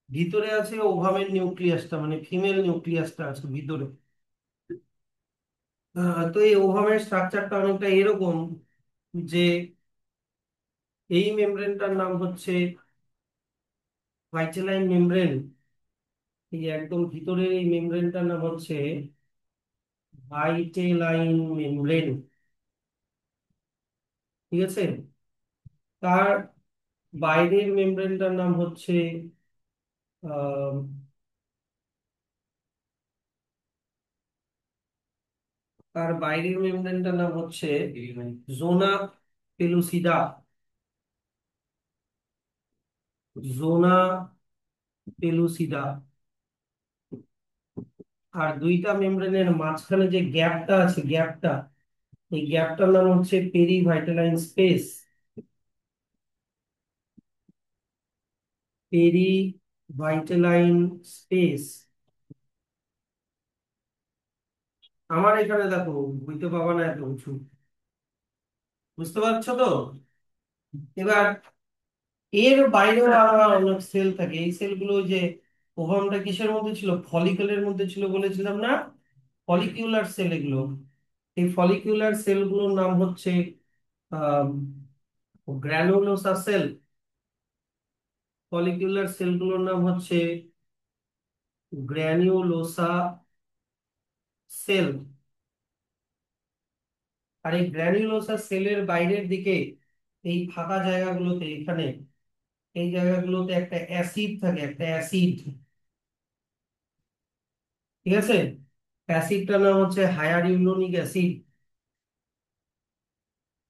ভিতরে আছে ওভামের নিউক্লিয়াসটা, মানে ফিমেল নিউক্লিয়াসটা আছে ভিতরে। তো এই ওভামের স্ট্রাকচারটা অনেকটা এরকম, যে এই মেমব্রেনটার নাম হচ্ছে ভাইটেলাইন মেমব্রেন, এই একদম ভিতরের এই মেমব্রেনটার নাম হচ্ছে ভাইটেলাইন মেমব্রেন, ঠিক আছে। তার বাইরের মেমব্রেনটার নাম হচ্ছে আহ, তার বাইরের মেমব্রেনটার নাম হচ্ছে জোনা পেলুসিডা, জোনা পেলুসিডা। আর দুইটা মেমব্রেনের মাঝখানে যে গ্যাপটা আছে, গ্যাপটা, এই গ্যাপটার নাম হচ্ছে পেরিভাইটালাইন স্পেস, পেরিভাইটালাইন স্পেস। আমার এখানে দেখো, বুঝতে পারবা না এত কিছু, বুঝতে পারছো তো। এবার এর বাইরেও আরো অনেক সেল থাকে, এই সেলগুলো যে ওভামটা কিসের মধ্যে ছিল, ফলিকলের মধ্যে ছিল বলেছিলাম না, ফলিকিউলার সেল এগুলো। এই ফলিকিউলার সেলগুলোর নাম হচ্ছে গ্র্যানুলোসা সেল, ফলিকিউলার সেলগুলোর নাম হচ্ছে গ্র্যানিউলোসা সেল। আর এই গ্র্যানিউলোসা সেলের বাইরের দিকে এই ফাঁকা জায়গাগুলোতে, এখানে এই জায়গাগুলোতে একটা অ্যাসিড থাকে, একটা অ্যাসিড, ঠিক আছে। অ্যাসিডটার নাম হচ্ছে হায়ার ইউরোনিক অ্যাসিড,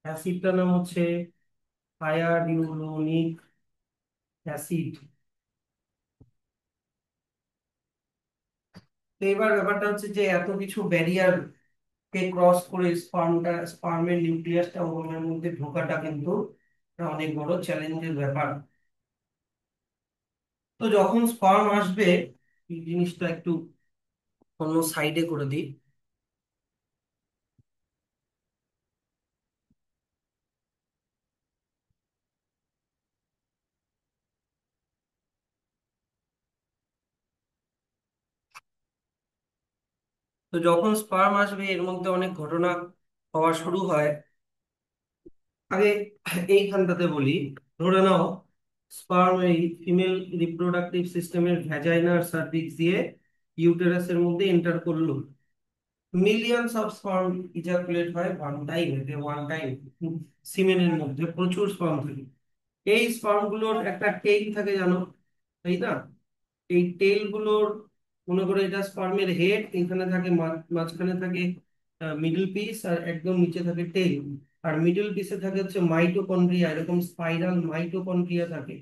অ্যাসিডটার নাম হচ্ছে হায়ার ইউরোনিক অ্যাসিড। তো এবার ব্যাপারটা হচ্ছে যে এত কিছু ব্যারিয়ার কে ক্রস করে স্পার্মের নিউক্লিয়াসটা ওভামের মধ্যে ঢোকাটা কিন্তু একটা অনেক বড় চ্যালেঞ্জের ব্যাপার। তো যখন স্পার্ম আসবে, এই জিনিসটা একটু অন্য সাইডে করে দিই। তো যখন স্পার্ম আসবে, এর মধ্যে অনেক ঘটনা হওয়া শুরু হয়। আগে এইখানটাতে বলি, ধরে নাও স্পার্ম এই ফিমেল রিপ্রোডাক্টিভ সিস্টেমের ভ্যাজাইনার সার্ভিক্স দিয়ে ইউটেরাসের মধ্যে এন্টার করলো। মিলিয়নস অফ স্পার্ম ইজাকুলেট হয় ওয়ান টাইম, ওয়ান টাইম সিমেনের মধ্যে প্রচুর স্পার্ম থাকে। এই স্পার্ম গুলোর একটা টেইল থাকে, জানো, তাই না। এই টেইল গুলোর, মনে করো এটা স্পার্মের হেড, এখানে থাকে মাঝখানে থাকে মিডল পিস, আর একদম নিচে থাকে টেইল। আর মিডল পিসে থাকে হচ্ছে মাইটোকন্ড্রিয়া, এরকম স্পাইরাল মাইটোকন্ড্রিয়া থাকে।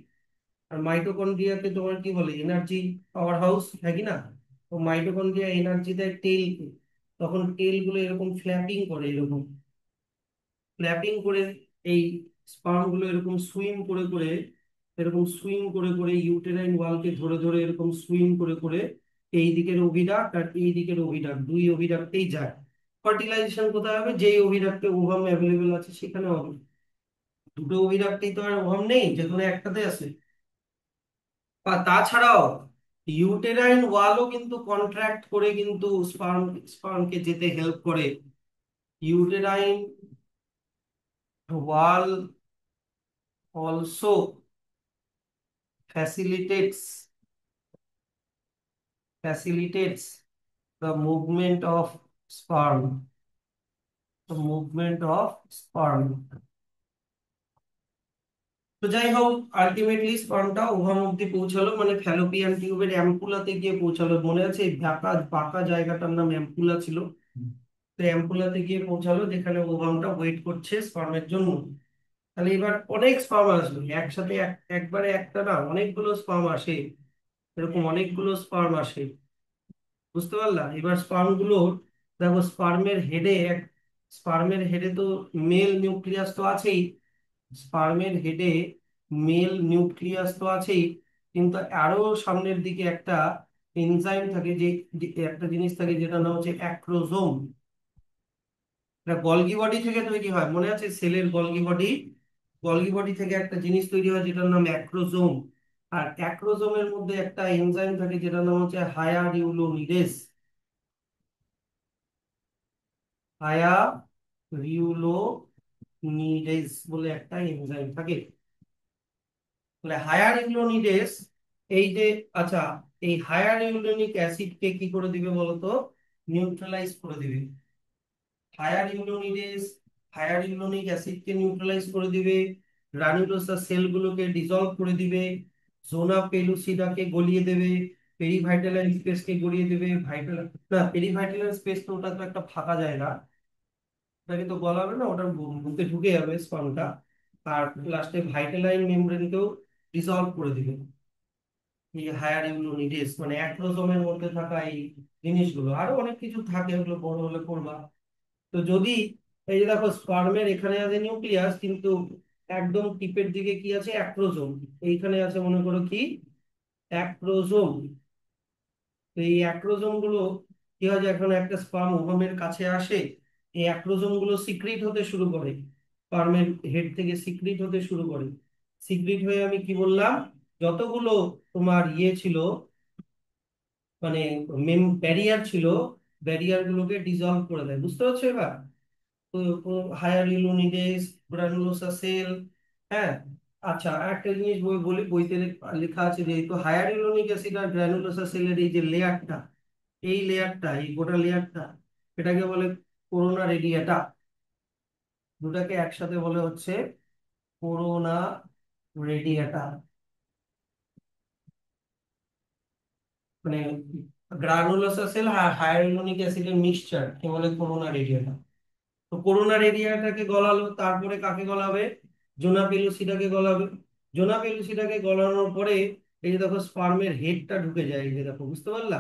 আর মাইটোকন্ড্রিয়াকে তোমার কি বলে, এনার্জি পাওয়ার হাউস, হ্যাঁ কি না? তো মাইটোকন্ড্রিয়া এনার্জি দেয় টেল, তখন টেল গুলো এরকম ফ্ল্যাপিং করে, এরকম ফ্ল্যাপিং করে এই স্পার্ম গুলো এরকম সুইম করে করে, এরকম সুইম করে করে ইউটেরাইন ওয়ালকে ধরে ধরে এরকম সুইম করে করে এই দিকের অভিডাক্ট আর এই দিকের অভিডাক্ট, দুই অভিডাক্টেই যায়। ফার্টিলাইজেশন কোথায় হবে? যেই অভিডাক্টে ওভাম অ্যাভেলেবেল আছে সেখানে হবে। দুটো অভিডাক্টেই তো আর ওভাম নেই, যে কোনো একটাতে আছে। বা তাছাড়াও ইউটেরাইন ওয়ালও কিন্তু কন্ট্রাক্ট করে কিন্তু স্পার্মকে যেতে হেল্প করে। Uterine wall also facilitates facilitates the movement of sperm, the movement of sperm। তো যাই হোক, আলটিমেটলি স্পার্মটা ওভাম অব্দি পৌঁছালো, মানে ফ্যালোপিয়ান টিউবের অ্যাম্পুলাতে গিয়ে পৌঁছালো। মনে আছে এই বাঁকা বাঁকা জায়গাটার নাম অ্যাম্পুলা ছিল? তো অ্যাম্পুলাতে গিয়ে পৌঁছালো, যেখানে ওভামটা ওয়েট করছে স্পার্মের জন্য। তাহলে এবার অনেক স্পার্ম আসবে একসাথে, একবারে একটা না, অনেকগুলো স্পার্ম আসে, এরকম অনেকগুলো স্পার্ম আসে। বুঝতে পারলাম? এবার স্পার্ম গুলো, দেখো স্পার্মের হেডে তো মেল নিউক্লিয়াস তো আছেই, স্পার্মের হেডে মেল নিউক্লিয়াস তো আছেই, কিন্তু আরো সামনের দিকে একটা এনজাইম থাকে, যে যে একটা জিনিস থাকে যেটা নাম হচ্ছে অ্যাক্রোজোম। এটা গলগি বডি থেকে তৈরি হয়, মনে আছে? সেলের গলগি বডি, গলগি বডি থেকে একটা জিনিস তৈরি হয় যেটার নাম অ্যাক্রোজোম। আর অ্যাক্রোজোমের মধ্যে একটা এনজাইম থাকে যেটার নাম হচ্ছে হায়ারিউলোনিডেস। হায়ারিউলোনিডেস বলে একটা এনজাইম থাকে। তাহলে হায়ারিউলোনিডেস, এই যে, আচ্ছা, এই হায়ারিউলোনিক অ্যাসিডকে কি করে দিবে বলতো? নিউট্রালাইজ করে দিবে। হায়ারিউলোনিডেস হায়ারিউলোনিক অ্যাসিডকে নিউট্রালাইজ করে দিবে, গ্রানুলোসার সেলগুলোকে ডিসলভ করে দিবে, জোনা পেলুসিডাকে গলিয়ে দেবে, পেরিভাইটালাইন স্পেসকে গলিয়ে দেবে। ভাইটাল না, পেরিভাইটালাইন স্পেস তো ওটা তো একটা ফাঁকা জায়গা, ওটাকে তো গলাবে না, ওটার বুকে ঢুকে যাবে স্পার্মটা। আর লাস্টে ভাইটালাইন মেমব্রেনকেও ডিসলভ করে দিবে। এই হায়ার ইউনিটেস মানে অ্যাক্রোজোমের মধ্যে থাকা এই জিনিসগুলো, আরো অনেক কিছু থাকে, ওগুলো বড় হলে পড়বা। তো যদি, এই যে দেখো স্পার্মের এখানে আছে নিউক্লিয়াস, কিন্তু একদম টিপের দিকে কি আছে? অ্যাক্রোজোম। এইখানে আছে মনে করো কি? অ্যাক্রোজোম। তো এই অ্যাক্রোজোম গুলো কি হয়, যে এখন একটা স্পার্ম ওভামের কাছে আসে, এই অ্যাক্রোজোম গুলো সিক্রিট হতে শুরু করে, স্পার্মের হেড থেকে সিক্রিট হতে শুরু করে। সিক্রিট হয়ে, আমি কি বললাম, যতগুলো তোমার ইয়ে ছিল, মানে ব্যারিয়ার ছিল, ব্যারিয়ার গুলোকে ডিসলভ করে দেয়। বুঝতে পারছো এবার? তো হায়ার ইউলোনিডেস, গ্রানুলোসা সেল। হ্যাঁ, আচ্ছা, একটা জিনিস বই বলি, বইতে লেখা আছে, যেহেতু হায়ার ইউলোনিক অ্যাসিড আর গ্রানুলোসা সেলের এই যে লেয়ারটা, এই লেয়ারটা, এই গোটা লেয়ারটা, এটাকে বলে কোরোনা রেডিয়াটা। দুটাকে একসাথে বলে হচ্ছে কোরোনা রেডিয়াটা। মানে গ্রানুলোসা সেল আর হায়ালুরোনিক অ্যাসিডের মিক্সচার কে বলে কোরোনা রেডিয়াটা। তো কোরোনা রেডিয়াটাকে গলালো, তারপরে কাকে গলাবে? জোনা পেলুসিডাকে গলাবে। জোনা পেলুসিডাকে গলানোর পরে এই যে দেখো স্পার্মের হেডটা ঢুকে যায়, এই যে দেখো, বুঝতে পারলা?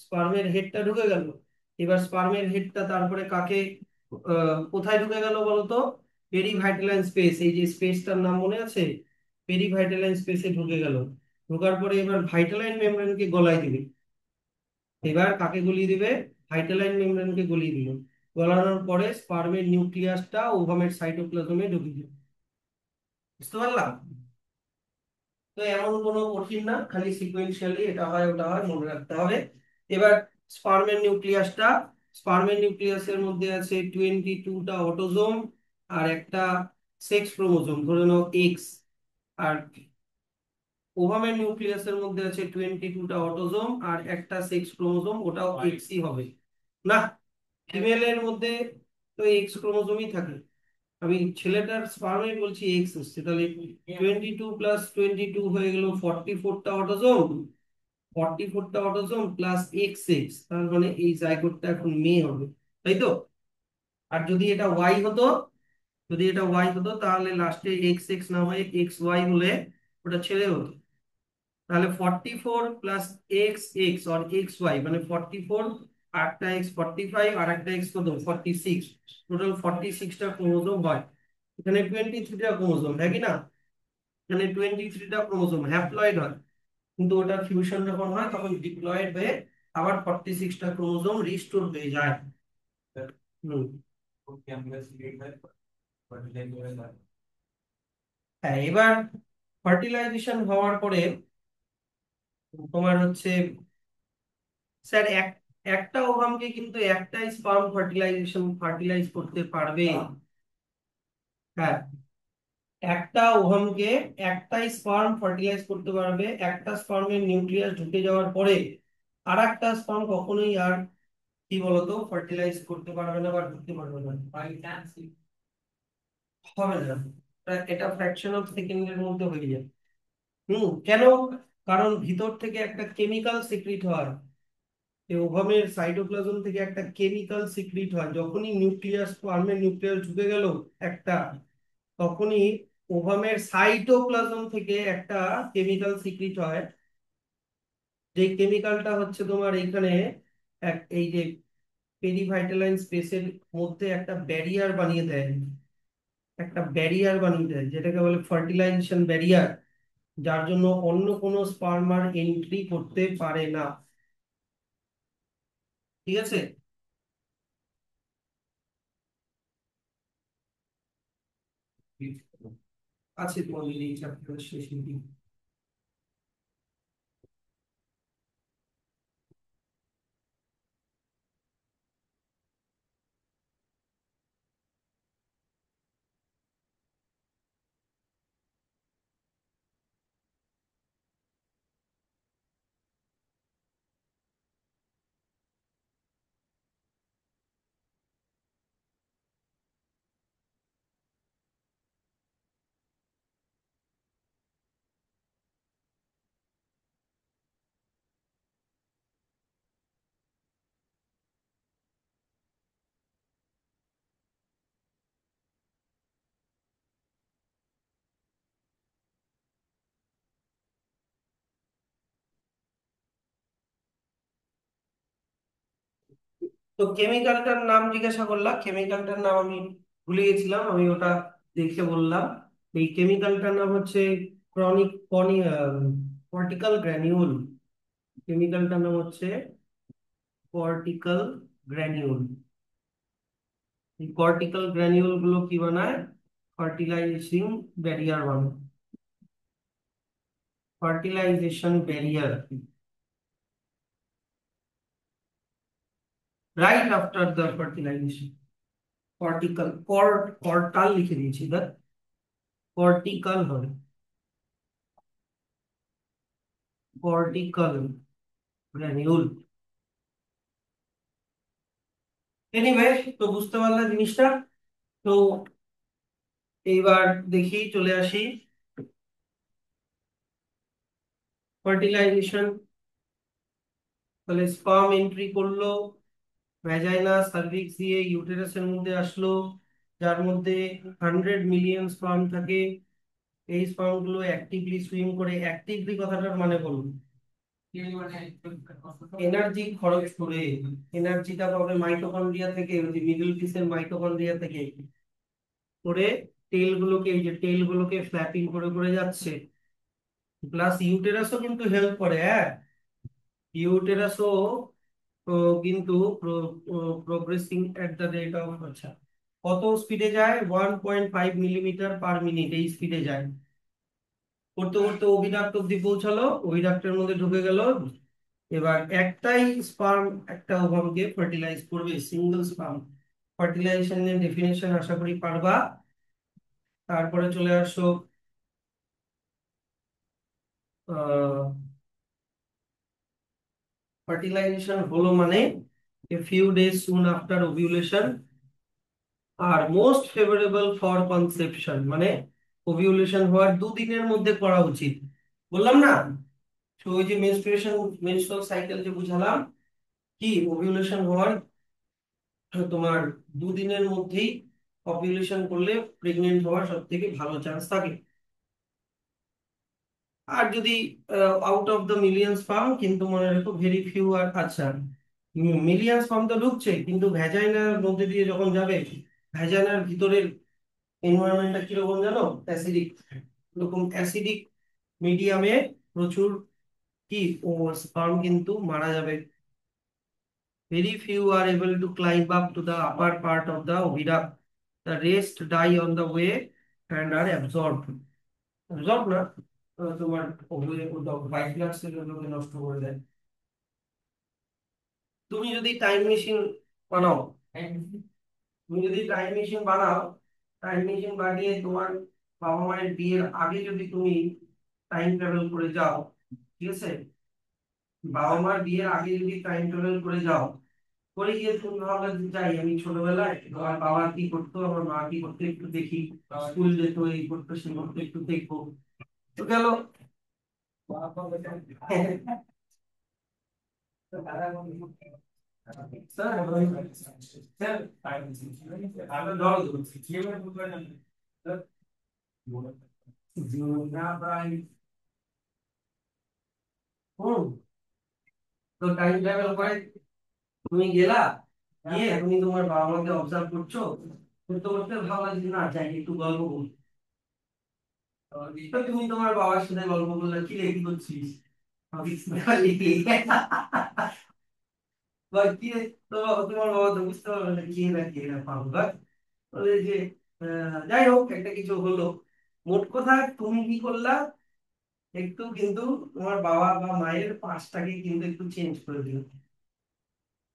স্পার্মের হেডটা ঢুকে গেল। এবার স্পার্মের হেডটা তারপরে কাকে, কোথায় ঢুকে গেল বলতো? পেরিভাইটালাইন স্পেস, এই যে স্পেসটার নাম মনে আছে? পেরিভাইটালাইন স্পেসে ঢুকে গেল। ঢোকার পরে এবার ভাইটালাইন মেমব্রেনকে গলায় দিবে। এবার কাকে গলিয়ে দিবে? ভাইটালাইন মেমব্রেনকে গলিয়ে দিল। গলানোর পরে স্পার্মের নিউক্লিয়াসটা ওভামের সাইটোপ্লাজমে ঢুকে দিল। বুঝতে পারলাম? তো এমন কোনো কঠিন না, খালি সিকুয়েন্সিয়ালি এটা হয় ওটা হয় মনে রাখতে হবে। এবার স্পার্মের নিউক্লিয়াসটা, স্পার্মের নিউক্লিয়াসের মধ্যে আছে 22টা অটোজোম আর একটা সেক্স ক্রোমোজোম, ধরে নাও এক্স। আর ওভামের নিউক্লিয়াসের মধ্যে আছে 22টা অটোজোম আর একটা সেক্স ক্রোমোজোম, ওটাও এক্সই হবে। না, ফিমেলের মধ্যে তো এক্স ক্রোমোজোমই থাকে। আমি ছেলেটার স্পার্মে বলছি এক্স হচ্ছে, তাহলে 22 + 22 হয়ে গেল 44টা অটোজোম। 44টা অটোজোম প্লাস এক্স এক্স, তার মানে এই জাইগোটটা এখন মেয়ে হবে, তাই তো? আর যদি এটা ওয়াই হতো, যদি এটা ওয়াই হতো, তাহলে লাস্টে এক্স এক্স না হয়ে এক্স ওয়াই হলে ওটা ছেড়ে হতো। তাহলে 44 + XX অর XY মানে 44, আরেকটা এক্স 45, আর একটা এক্স কত 46, টোটাল 46টা ক্রোমোজোম হয়। এখানে 23টা ক্রোমোজোম, তাই কি না? এখানে 23টা ক্রোমোজোম হ্যাপ্লয়েড হয়, কিন্তু ওটা ফিউশন যখন হয় তখন ডিপ্লয়েড হয়ে আবার 46টা ক্রোমোজোম রিস্টোর হয়ে যায়। হুম। হ্যাঁ, এবার ফার্টিলাইজেশন হওয়ার পরে তোমার হচ্ছে, স্যার একটা ওভামকে কিন্তু একটাই স্পার্ম ফার্টিলাইজ করতে পারবে। হ্যাঁ, একটা ওভামকে একটাই স্পার্ম ফার্টিলাইজ করতে পারবে, একটা স্পার্মের নিউক্লিয়াস ঢুকে যাওয়ার পরে আর একটা স্পার্ম কখনোই আর কি বলতো ফার্টিলাইজ করতে পারবে না বা ঢুকতে পারবে না, হবে না। এটা ফ্র্যাকশন অফ সেকেন্ডের মধ্যে হয়ে যায়। কেন? কারণ ভিতর থেকে একটা কেমিক্যাল সিক্রিট হয়, এই ওভামের সাইটোপ্লাজম থেকে একটা কেমিক্যাল সিক্রিট হয়, যখনই নিউক্লিয়াস স্পার্মের নিউক্লিয়াস ঢুকে গেল একটা, তখনই ওভামের সাইটোপ্লাজম থেকে একটা কেমিক্যাল সিক্রিট হয়। যে কেমিক্যালটা হচ্ছে তোমার এখানে এই যে পেরিভাইটালাইন স্পেসের মধ্যে একটা ব্যারিয়ার বানিয়ে দেয়, যেটাকে বলে ফার্টিলাইজেশন ব্যারিয়ার, যার জন্য অন্য কোনো স্পার্ম আর এন্ট্রি করতে পারে না। ঠিক আছে? আছে তোমাদের এই চ্যাপ্টার শেষের দিকে। তো কেমিক্যালটার নাম জিজ্ঞাসা করলাম, কেমিক্যালটার নাম আমি ভুলে গেছিলাম, আমি ওটা দেখে বললাম। এই কেমিক্যালটার নাম হচ্ছে ক্রনিক কর্টিক্যাল গ্র্যানিউল। কেমিক্যালটার নাম হচ্ছে কর্টিক্যাল গ্র্যানিউল। এই কর্টিক্যাল গ্র্যানিউল গুলো কি বানায়? ফার্টিলাইজিং ব্যারিয়ার বানায়, fertilization barrier. Right after the fertilization, cortical লিখে দিয়েছি, দেখ কর্টিক্যাল হবে, কর্টিক্যাল গ্র্যানিউল। এনিওয়ে, তো বুঝতে পারলে জিনিসটা। তো এইবার দেখি, চলে আসি ফার্টিলাইজেশন। তাহলে স্পার্ম এন্ট্রি করলো ভ্যাজাইনা সার্ভিক্স দিয়ে ইউটেরাসের মধ্যে আসলো, যার মধ্যে 100 মিলিয়ন স্পার্ম থাকে। এই স্পার্ম গুলো অ্যাক্টিভলি সুইম করে, অ্যাক্টিভলি কথাটার মানে বলুন, এনার্জি খরচ করে, এনার্জিটা পাবে মাইটোকন্ড্রিয়া থেকে, ওই মিডল পিসের মাইটোকন্ড্রিয়া থেকে করে, এই যে টেল গুলোকে ফ্ল্যাপিং করে করে যাচ্ছে। প্লাস ইউটেরাসও কিন্তু হেল্প করে, হ্যাঁ, ইউটেরাসও কিন্তু progressing at the rate of, আচ্ছা, কত স্পিডে যায়? 1.5 মিলিমিটার পার মিনিট, এই স্পিডে যায়। করতে করতে অভিডাক্ট অব্দি পৌঁছালো, অভিডাক্টের মধ্যে ঢুকে গেল। এবার একটাই স্পার্ম একটা ওভামকে ফার্টিলাইজ করবে, সিঙ্গেল স্পার্ম। ফার্টিলাইজেশনের ডেফিনেশন আশা করি পারবা। তারপরে চলে আসো ফার্টিলাইজেশন হলো মানে a few days soon after ovulation আর মোস্ট ফেভারেবল ফর কনসেপশন, মানে ওভিউলেশন হওয়ার 2 দিনের মধ্যে করা উচিত। বললাম না? তো ওই যে মেনস্ট্রুয়াল সাইকেল যে বুঝালাম, কি ওভিউলেশন হওয়ার তোমার 2 দিনের মধ্যেই ওভিউলেশন করলে প্রেগনেন্ট হওয়ার সব থেকে ভালো চান্স থাকে। আর যদি out of the millions farm, কিন্তু মনে রেখো ভেরি ফিউ। আর আচ্ছা, মিলিয়ন্স ফার্ম তো ঢুকছে, কিন্তু ভ্যাজাইনার মধ্যে দিয়ে যখন যাবে, ভ্যাজাইনার ভিতরের এনভায়রনমেন্টটা কিরকম জানো? অ্যাসিডিক। এরকম অ্যাসিডিক মিডিয়ামে প্রচুর কি ও স্পার্ম কিন্তু মারা যাবে। Very few are able to climb up to the upper part of the oviduct. The rest die on the way and are absorbed. Absorbed না, তোমার হোয়াইট ব্লাড সেলগুলোকে নষ্ট করে দেয়। তুমি যদি টাইম মেশিন বানাও, তুমি যদি টাইম মেশিন বানাও, টাইম মেশিন বানিয়ে তোমার বাবা মায়ের বিয়ের আগে যদি তুমি টাইম ট্রাভেল করে যাও, ঠিক আছে, বাবা মার বিয়ের আগে যদি টাইম ট্রাভেল করে যাও, করে গিয়ে তুমি ভাবলে যে যাই আমি ছোটবেলায় আমার বাবা কি করতো, আমার মা কি করতো একটু দেখি, স্কুল যেত এই করতো সে করতো একটু দেখবো, তো গেল। হুম, তো টাইম ট্রাভেল করে তুমি গেলা, গিয়ে তুমি তোমার বাবা মাকে অবজার্ভ করছো, করতে করতে ভাবলা যে না যাই একটু গল্প করি। তো তুমি তোমার বাবার সাথে গল্প করলে, কি রে কি করছিস? আমি খালি বা কি রে, তো তোমার বাবা তো বুঝতে পারবে না কি না পাবো বলে যে যাই হোক একটা কিছু হলো। মোট কথা তুমি কি করলা, একটু কিন্তু তোমার বাবা বা মায়ের পাশটাকে কিন্তু একটু চেঞ্জ করে দিল।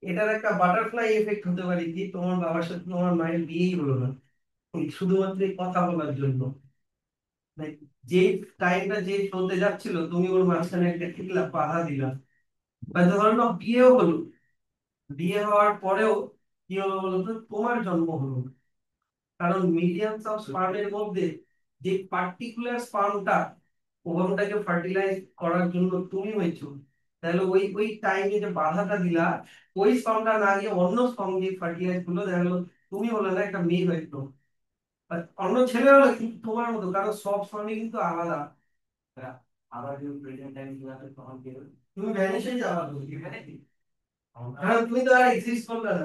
এটার একটা বাটারফ্লাই এফেক্ট হতে পারে কি, তোমার বাবার সাথে তোমার মায়ের বিয়েই হলো না, এই শুধুমাত্র এই কথা বলার জন্য। মানে যে টাইমটা যে চলতে যাচ্ছিল তুমি ওর মাঝখানে একটা ঠেকলা বাধা দিলা, হয়তো ধরো না বিয়েও হলো, বিয়ে হওয়ার পরেও কি হলো বলতো, তোমার জন্ম হলো না। কারণ মিলিয়ন্স অফ স্পার্মের মধ্যে যে পার্টিকুলার স্পার্মটা ওভামটাকে ফার্টিলাইজ করার জন্য তুমি হয়েছো, তাহলে ওই ওই টাইমে যে বাধাটা দিলা, ওই স্পার্মটা না গিয়ে অন্য স্পার্ম দিয়ে ফার্টিলাইজ হলো, দেখা গেলো তুমি হলে না একটা মেয়ে হইতো, আর অন্য ছেলে হলো কিন্তু তোমার মতো, কারণ সব স্পার্মই কিন্তু আলাদা। আবার যদি প্রেগনেন্ট টাইম তখন কি হবে? তুমি ভ্যানিশে যাওয়া কারণ তুমি তো আর এক্সিস্ট করবে না।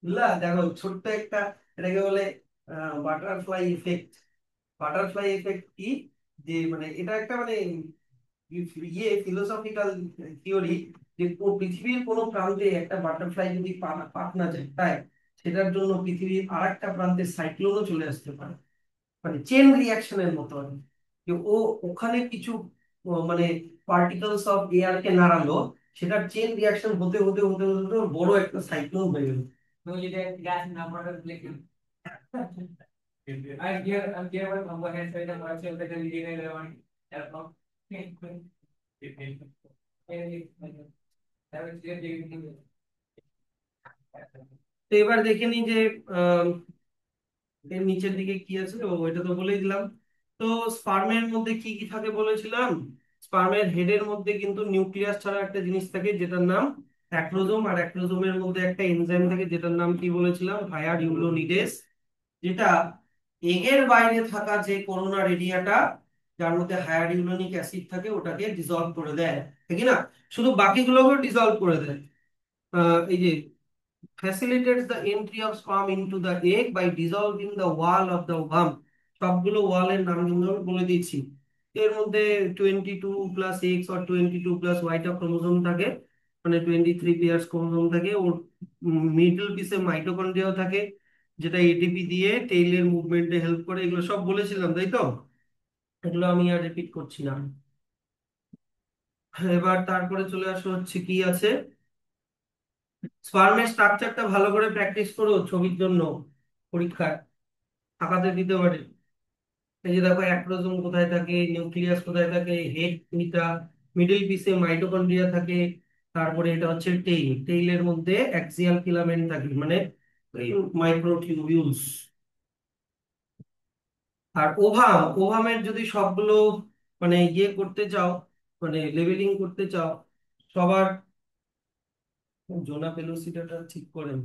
বুঝলা, দেখো ছোট্ট একটা, এটাকে বলে বাটারফ্লাই ইফেক্ট। বাটারফ্লাই ইফেক্ট কি, যে মানে এটা একটা মানে ফিলোসফিক্যাল থিওরি, যে পৃথিবীর কোনো প্রান্তে একটা বাটারফ্লাই যদি পাক না যায় তাই, সেটার জন্য পৃথিবীর আর একটা প্রান্তে সাইক্লোনও চলে আসতে পারে। মানে চেন রিয়াকশনের মতো আর কি। যে ও ওখানে কিছু মানে পার্টিকলস অফ এয়ার কে নাড়ালো, সেটার চেন রিয়াকশন হতে হতে হতে হতে হতে বড় একটা সাইক্লোন হয়ে গেল। তো যেটা গ্যাস নাম্বারটা লিখে I'm here with number head side and watch the leading relevant aircraft. তো এবার দেখে নি যে আহ, এর নিচের দিকে কি আছে, ও এটা তো বলেই দিলাম। তো স্পার্মের মধ্যে কি কি থাকে বলেছিলাম, স্পার্মের হেডের মধ্যে কিন্তু নিউক্লিয়াস ছাড়া একটা জিনিস থাকে যেটার নাম অ্যাক্রোজোম, আর অ্যাক্রোজোমের মধ্যে একটা এনজাইম থাকে যেটার নাম কি বলেছিলাম, হায়ার ইউরোনিডেস, যেটা এগের বাইরে থাকা যে করোনা রেডিয়াটা, যার মধ্যে হায়ার ইউরোনিক অ্যাসিড থাকে, ওটাকে ডিসলভ করে দেয়, ঠিক না? শুধু বাকিগুলোকেও ডিসলভ করে দেয়। এই যে facilitates the entry of sperm into the egg by dissolving the wall of the ovum। সবগুলো ওয়ালের নাম কিন্তু আমি বলে দিয়েছি। এর মধ্যে 22+X or 22+Y টা ক্রোমোজোম থাকে, মানে 23 পেয়ার্স ক্রোমোজোম থাকে। ওর মিডল পিসে মাইটোকন্ড্রিয়াও থাকে, যেটা এটিপি দিয়ে টেইলের মুভমেন্টে হেল্প করে। এগুলো সব বলেছিলাম তাই তো, এগুলো আমি আর রিপিট করছি না। এবার তারপরে চলে আসো হচ্ছে কি আছে, স্পার্মের স্ট্রাকচারটা ভালো করে প্র্যাকটিস করো ছবির জন্য, পরীক্ষায় টাকাতে দিতে পারে। এই যে দেখো অ্যাক্রোজোম কোথায় থাকে, নিউক্লিয়াস কোথায় থাকে, হেড এটা, মিডল পিসে মাইটোকন্ড্রিয়া থাকে, তারপরে এটা হচ্ছে টেইল, টেইলের মধ্যে অ্যাক্সিয়াল ফিলামেন্ট থাকে, মানে মাইক্রোটিউবিউলস। আর ওভাম, ওভামের যদি সবগুলো মানে ইয়ে করতে চাও, মানে লেভেলিং করতে চাও সবার, জোনা পেলুসিডাটা ঠিক করেন।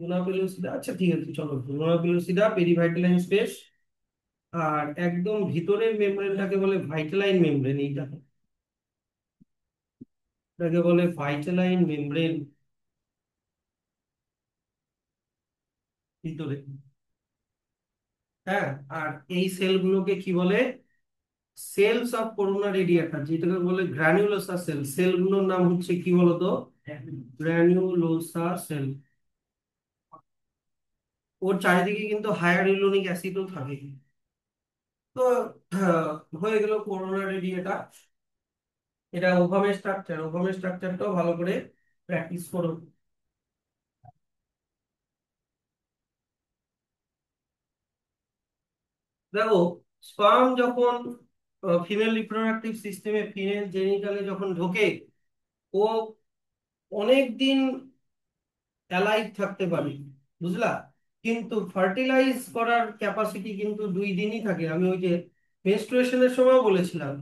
জোনা পেলুসিডা, আচ্ছা ঠিক আছে চলো, জোনা পেলুসিডা পেরিভাইটালাইন স্পেস, আর একদম ভিতরের মেমব্রেনটাকে বলে ভাইটালাইন মেমব্রেন। এটাকে বলে ভাইটালাইন মেমব্রেন ভিতরে। হ্যাঁ, আর এই সেলগুলোকে কি বলে? সেলস অফ করোনা রেডিয়েটার, যেটাকে বলে গ্রানুলোসা সেল। সেলগুলোর নাম হচ্ছে কি বলতো? Granulosa sell. ওর চারিদিকে কিন্তু হায়ালুরোনিক অ্যাসিডও থাকে। তো আহ, হয়ে গেল করোনা রেডিয়েটার। এটা ওভামের স্ট্রাকচার। ওভামের স্ট্রাকচারটাও ভালো করে প্র্যাকটিস করো। দেখো, স্পার্ম যখন ফিমেল রিপ্রোডাক্টিভ সিস্টেমে, ফিমেল জেনিটালে যখন ঢোকে, ও অনেক দিন অ্যালাইভ থাকতে পারে, বুঝলা? কিন্তু ফার্টিলাইজ করার ক্যাপাসিটি কিন্তু 2 দিনই থাকে। আমি ওই যে মেনস্ট্রুয়েশনের সময় বলেছিলাম,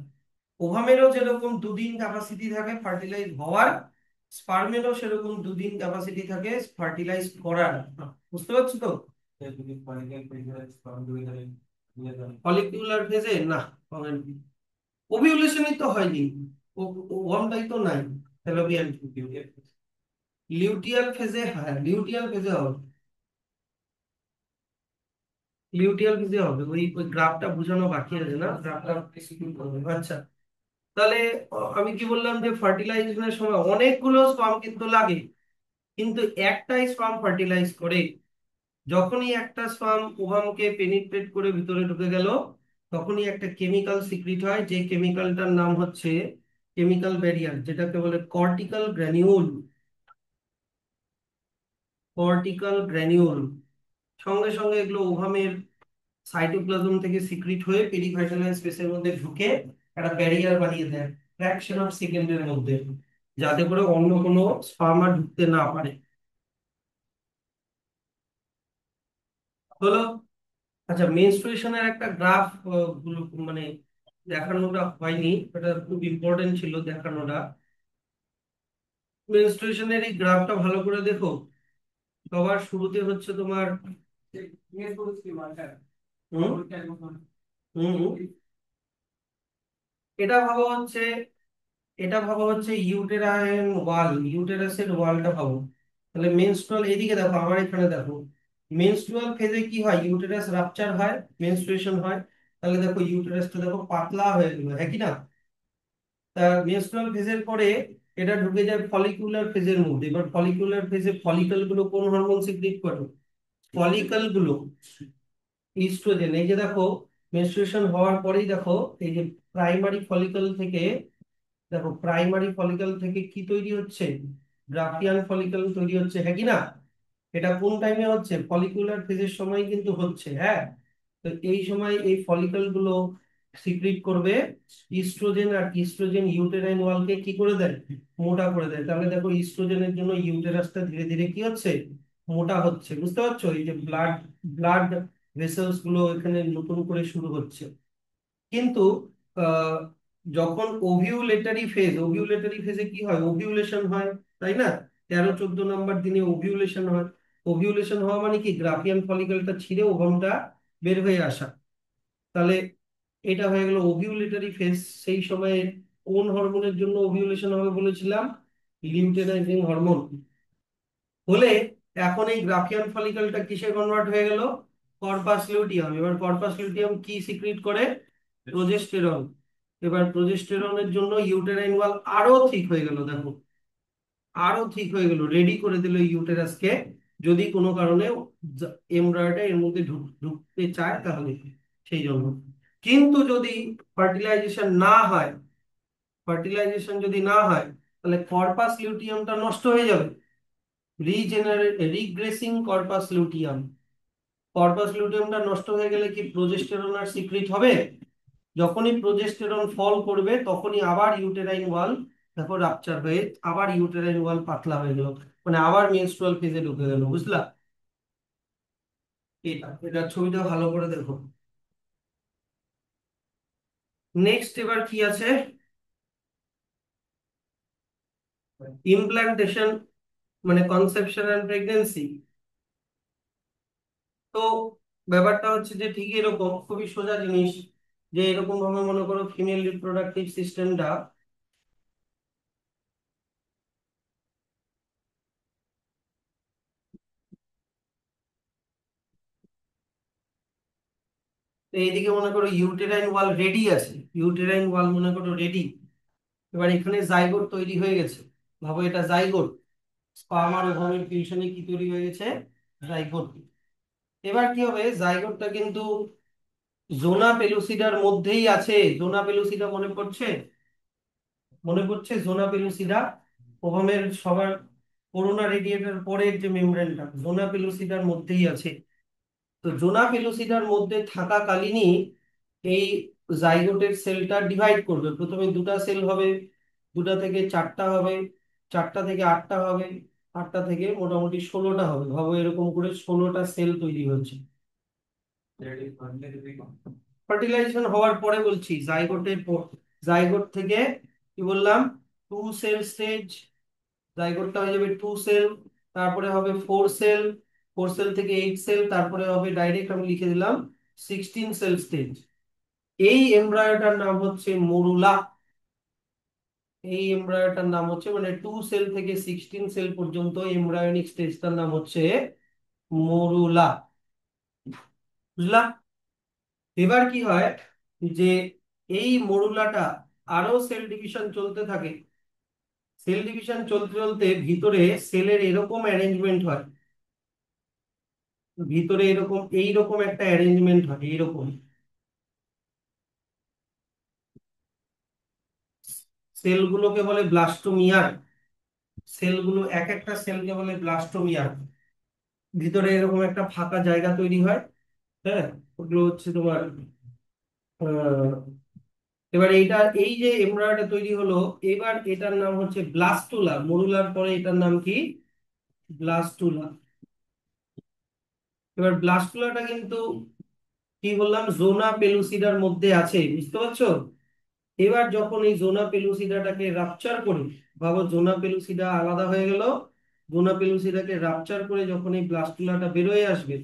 ওভামেরও যেরকম 2 দিন ক্যাপাসিটি থাকে ফার্টিলাইজ হওয়ার, স্পার্মেরও সেরকম 2 দিন ক্যাপাসিটি থাকে ফার্টিলাইজ করার। বুঝতে পারছো তো? ফলিকুলার ফেজে না, ওভিউলেশনই তো হয়নি, ওভামটাই তো নাই। ফেলোপিয়ান লিউটিয়াল ফেজে, হ্যাঁ লিউটিয়াল ফেজে হবে। লিউটিয়াল ফেজে হবে, ওই ওই গ্রাফটা বোঝানো বাকি আছে না, গ্রাফটা execute করবে। আচ্ছা, তাহলে আমি কি বললাম যে ফার্টিলাইজেশনের সময় অনেকগুলো স্পার্ম কিন্তু লাগে, কিন্তু একটাই স্পার্ম ফার্টিলাইজ করে। যখনই একটা স্পার্ম ওভামকে পেনিট্রেট করে ভিতরে ঢুকে গেল, তখনই একটা কেমিক্যাল সিক্রিট হয়, যে কেমিক্যালটার নাম হচ্ছে কেমিক্যাল ব্যারিয়ার, যেটাকে বলে কর্টিক্যাল গ্র্যানিউল। কর্টিক্যাল গ্র্যানিউল সঙ্গে সঙ্গে এগুলো ওভামের সাইটোপ্লাজম থেকে সিক্রিট হয়ে পেরিভাইটালাইন স্পেসের মধ্যে ঢুকে একটা ব্যারিয়ার বানিয়ে দেয় ফ্র্যাকশন অফ সেকেন্ডের মধ্যে, যাতে করে অন্য কোনো স্পার্ম আর ঢুকতে না পারে। হলো? আচ্ছা, মেনস্ট্রুয়েশনের একটা গ্রাফ গুলো মানে দেখানোটা হয়নি, এটা খুব ইম্পর্টেন্ট ছিল দেখানোটা। মেনস্ট্রুয়েশনের এই গ্রাফটা ভালো করে দেখো। সবার শুরুতে হচ্ছে তোমার হুম হুম হুম। এটা ভাবো হচ্ছে, এটা ভাবো হচ্ছে ইউটেরাইন ওয়াল, ইউটেরাসের ওয়ালটা ভাবো। তাহলে মেনস্ট্রুয়াল, এদিকে দেখো, আমার এখানে দেখো, মেনস্ট্রুয়াল ফেজে কি হয়? ইউটেরাস রাপচার হয়, মেনস্ট্রুয়েশন হয়। তাহলে দেখো ইউটেরাসটা দেখো পাতলা হয়ে গেল, হ্যাঁ কি না? তা মেনস্ট্রুয়াল ফেজের পরে এটা ঢুকে যায় ফলিকুলার ফেজের মধ্যে। এবার ফলিকুলার ফেজে ফলিকল গুলো কোন হরমোন সিক্রিট করে? ফলিকল গুলো ইস্ট্রোজেন। এই যে দেখো, মেনস্ট্রুয়েশন হওয়ার পরেই দেখো, এই যে প্রাইমারি ফলিকল থেকে, দেখো প্রাইমারি ফলিকল থেকে কি তৈরি হচ্ছে? গ্রাফিয়ান ফলিকল তৈরি হচ্ছে, হ্যাঁ কি না? এটা কোন টাইমে হচ্ছে? ফলিকুলার ফেজের সময় কিন্তু হচ্ছে, হ্যাঁ। তো এই সময় এই ফলিকল গুলো সিক্রিট করবে ইস্ট্রোজেন, আর ইস্ট্রোজেন ইউটেরাইন ওয়ালকে কি করে দেয়? মোটা করে দেয়। তাহলে দেখো ইস্ট্রোজেনের জন্য ইউটেরাসটা ধীরে ধীরে কি হচ্ছে? মোটা হচ্ছে। বুঝতে পারছো? এই যে ব্লাড ব্লাড ভেসেলস গুলো এখানে নতুন করে শুরু হচ্ছে। কিন্তু আহ, যখন ওভিউলেটারি ফেজ, ওভিউলেটারি ফেজে কি হয়? ওভিউলেশন হয়, তাই না? 13-14 নম্বর দিনে ওভিউলেশন হয়। ওভিউলেশন হওয়া মানে কি? গ্রাফিয়ান ফলিকলটা ছিঁড়ে ওভামটা বের হয়ে আসা। তাহলে এটা হয়ে গেল ওভিউলেটারি ফেজ। সেই সময়ে কোন হরমোনের জন্য ওভিউলেশন হবে বলেছিলাম? Luteinising hormone. হলে এখন এই গ্রাফিয়ান ফলিকলটা কিসে কনভার্ট হয়ে গেল? Corpus luteum. এবার কর্পাস লিউটিয়াম কি সিক্রিট করে? প্রোজেস্টেরন। এবার প্রোজেস্টেরনের জন্য ইউটেরাইন ওয়াল আরো ঠিক হয়ে গেল, দেখো আরো ঠিক হয়ে গেল, রেডি করে দিল ইউটেরাসকে। যদি কোনো কারণে এমব্রয়ডারি এর মধ্যে ঢুকতে চায় তাহলে, সেই জন্য। কিন্তু যদি ফার্টিলাইজেশন না হয়, ফার্টিলাইজেশন যদি না হয়, তাহলে কর্পাস লিউটিয়ামটা নষ্ট হয়ে যাবে। রিগ্রেসিং কর্পাস লুটিয়াম। কর্পাস লুটিয়ামটা নষ্ট হয়ে গেলে কি প্রজেস্টেরন আর সিক্রিট হবে? যখনই প্রজেস্টেরন ফল করবে, তখনই আবার ইউটেরাইন ওয়াল দেখো রাপচার হয়ে আবার ইউটেরাইন ওয়াল পাতলা হয়ে গেল, মানে আবার মেনস্ট্রুয়াল ফেজে ঢুকে গেল। বুঝলা? এটা ছবিটা ভালো করে দেখো। নেক্সট এবার কি আছে? ইমপ্ল্যান্টেশন, মানে কনসেপশন এন্ড প্রেগন্যান্সি। তো ব্যাপারটা হচ্ছে যে ঠিক এরকম খুবই সোজা জিনিস, যে এরকম ভাবে মনে করো ফিমেল রিপ্রোডাক্টিভ সিস্টেমটা, এইদিকে মনে করো ইউটেরাইন ওয়াল রেডি আছে, ইউটেরাইন ওয়াল মনে করো রেডি। এবার এখানে জাইগোট তৈরি হয়ে গেছে, ভাবো এটা জাইগোট, স্পার্ম আর ওভামের ফিউশনে কি তৈরি হয়ে গেছে, জাইগোট। এবার কি হবে, জাইগোটটা কিন্তু জোনা পেলুসিডার মধ্যেই আছে। জোনা পেলুসিডা মনে পড়ছে, মনে পড়ছে জোনা পেলুসিডা, ওভামের সবার করোনা রেডিয়েটার পরের যে মেমব্রেনটা জোনা পেলুসিডার মধ্যেই আছে। তো জোনা পেলুসিডার মধ্যে থাকাকালীনই এই জাইগোটের সেলটা ডিভাইড করবে, প্রথমে দুটা সেল হবে, দুটা থেকে চারটা হবে, চারটা থেকে আটটা হবে, আটটা থেকে মোটামুটি 16টা হবে, ভাবো এরকম করে 16টা সেল তৈরি হচ্ছে। ফার্টিলাইজেশন হওয়ার পরে বলছি, জাইগোটের পর, জাইগোট থেকে কি বললাম, টু সেল স্টেজ, জাইগোটটা হয়ে যাবে টু সেল, তারপরে হবে ফোর সেল, ফোর সেল থেকে এইট সেল, তারপরে হবে ডাইরেক্ট আমি লিখে দিলাম 16 সেল স্টেজ। এই এমব্রায়োটার নাম হচ্ছে মরুলা। এই এমব্রায়োটার নাম হচ্ছে, মানে টু সেল থেকে 16 সেল পর্যন্ত এমব্রায়োনিক স্টেজটার নাম হচ্ছে মরুলা। বুঝলা? এবার কি হয়, যে এই মরুলাটা আরো সেল ডিভিশন চলতে থাকে, সেল ডিভিশন চলতে চলতে ভিতরে সেলের এরকম অ্যারেঞ্জমেন্ট হয়, ভিতরে এরকম এইরকম একটা অ্যারেঞ্জমেন্ট হয় এইরকম। সেলগুলোকে বলে ব্লাস্টোমিয়ার, সেলগুলো এক একটা সেলকে বলে ব্লাস্টোমিয়ার। ভিতরে এরকম একটা ফাঁকা জায়গা তৈরি হয়, হ্যাঁ, ওগুলো হচ্ছে তোমার আহ, এবার এইটা, এই যে এমব্রয়ডারি তৈরি হলো, এবার এটার নাম হচ্ছে ব্লাস্টুলা। মরুলার পরে এটার নাম কি, ব্লাস্টুলা। এবার ব্লাস্টুলাটা কিন্তু কি বললাম, জোনা পেলুসিডার মধ্যে আছে, বুঝতে পারছো? এবার যখন এই জোনা পেলুসিডাটাকে রাপচার করি, ভাবো জোনা পেলুসিডা আলাদা হয়ে গেল, জোনা পেলুসিডাকে রাপচার করে যখন এই ব্লাস্টুলাটা বেরোয় আসবে,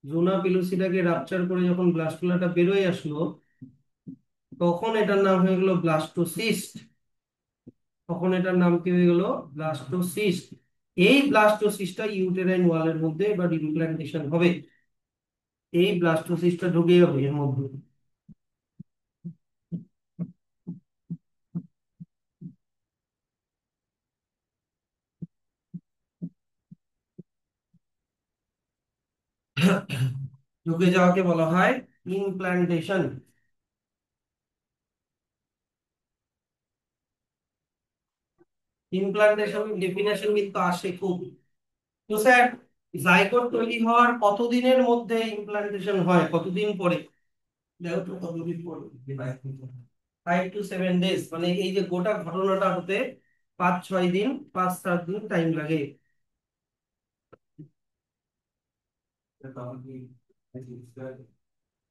জোনা পেলুসিডাকে রাপচার করে যখন ব্লাস্টুলাটা বেরোয় আসলো, তখন এটার নাম হয়ে গেল ব্লাস্টোসিস্ট। তখন এটার নাম কি হয়ে গেল, ব্লাস্টোসিস্ট। এই ব্লাস্টোসিস্টটা ইউটেরাইন ওয়ালের মধ্যে এবার ইমপ্ল্যান্টেশন হবে, এই ব্লাস্টোসিস্টটা ঢুকে যাবে এর মধ্যে। ঢুকে যাওয়াকে বলা হয় ইমপ্ল্যান্টেশন। ইমপ্ল্যান্টেশন ডেফিনেশন কিন্তু আসে খুব। তো স্যার, জাইগোট তৈরি হওয়ার কতদিনের মধ্যে ইমপ্ল্যান্টেশন হয়, কতদিন পরে? দেখো তো কতদিন পরে, 5 to 7 days, মানে এই যে গোটা ঘটনাটা হতে 5-6 দিন, 5-7 দিন টাইম লাগে।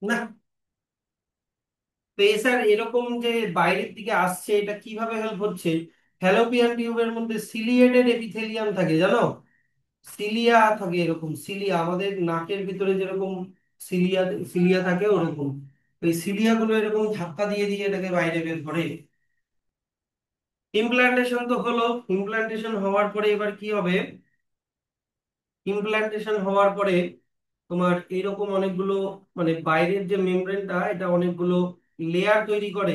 না, তো স্যার এরকম যে বাইরের দিকে আসছে, এটা কিভাবে হেল্প হচ্ছে? ফ্যালোপিয়ান টিউবের মধ্যে সিলিয়েটেড এপিথেলিয়াম থাকে, জানো? সিলিয়া থাকে, এরকম সিলিয়া আমাদের নাকের ভিতরে যেরকম সিলিয়া, সিলিয়া থাকে ওরকম, ওই সিলিয়া গুলো এরকম ধাক্কা দিয়ে দিয়ে এটাকে বাইরে বের করে। ইমপ্ল্যান্টেশন তো হলো, ইমপ্ল্যান্টেশন হওয়ার পরে এবার কি হবে, ইমপ্ল্যান্টেশন হওয়ার পরে তোমার এইরকম অনেকগুলো, মানে বাইরের যে মেমব্রেনটা এটা অনেকগুলো লেয়ার তৈরি করে।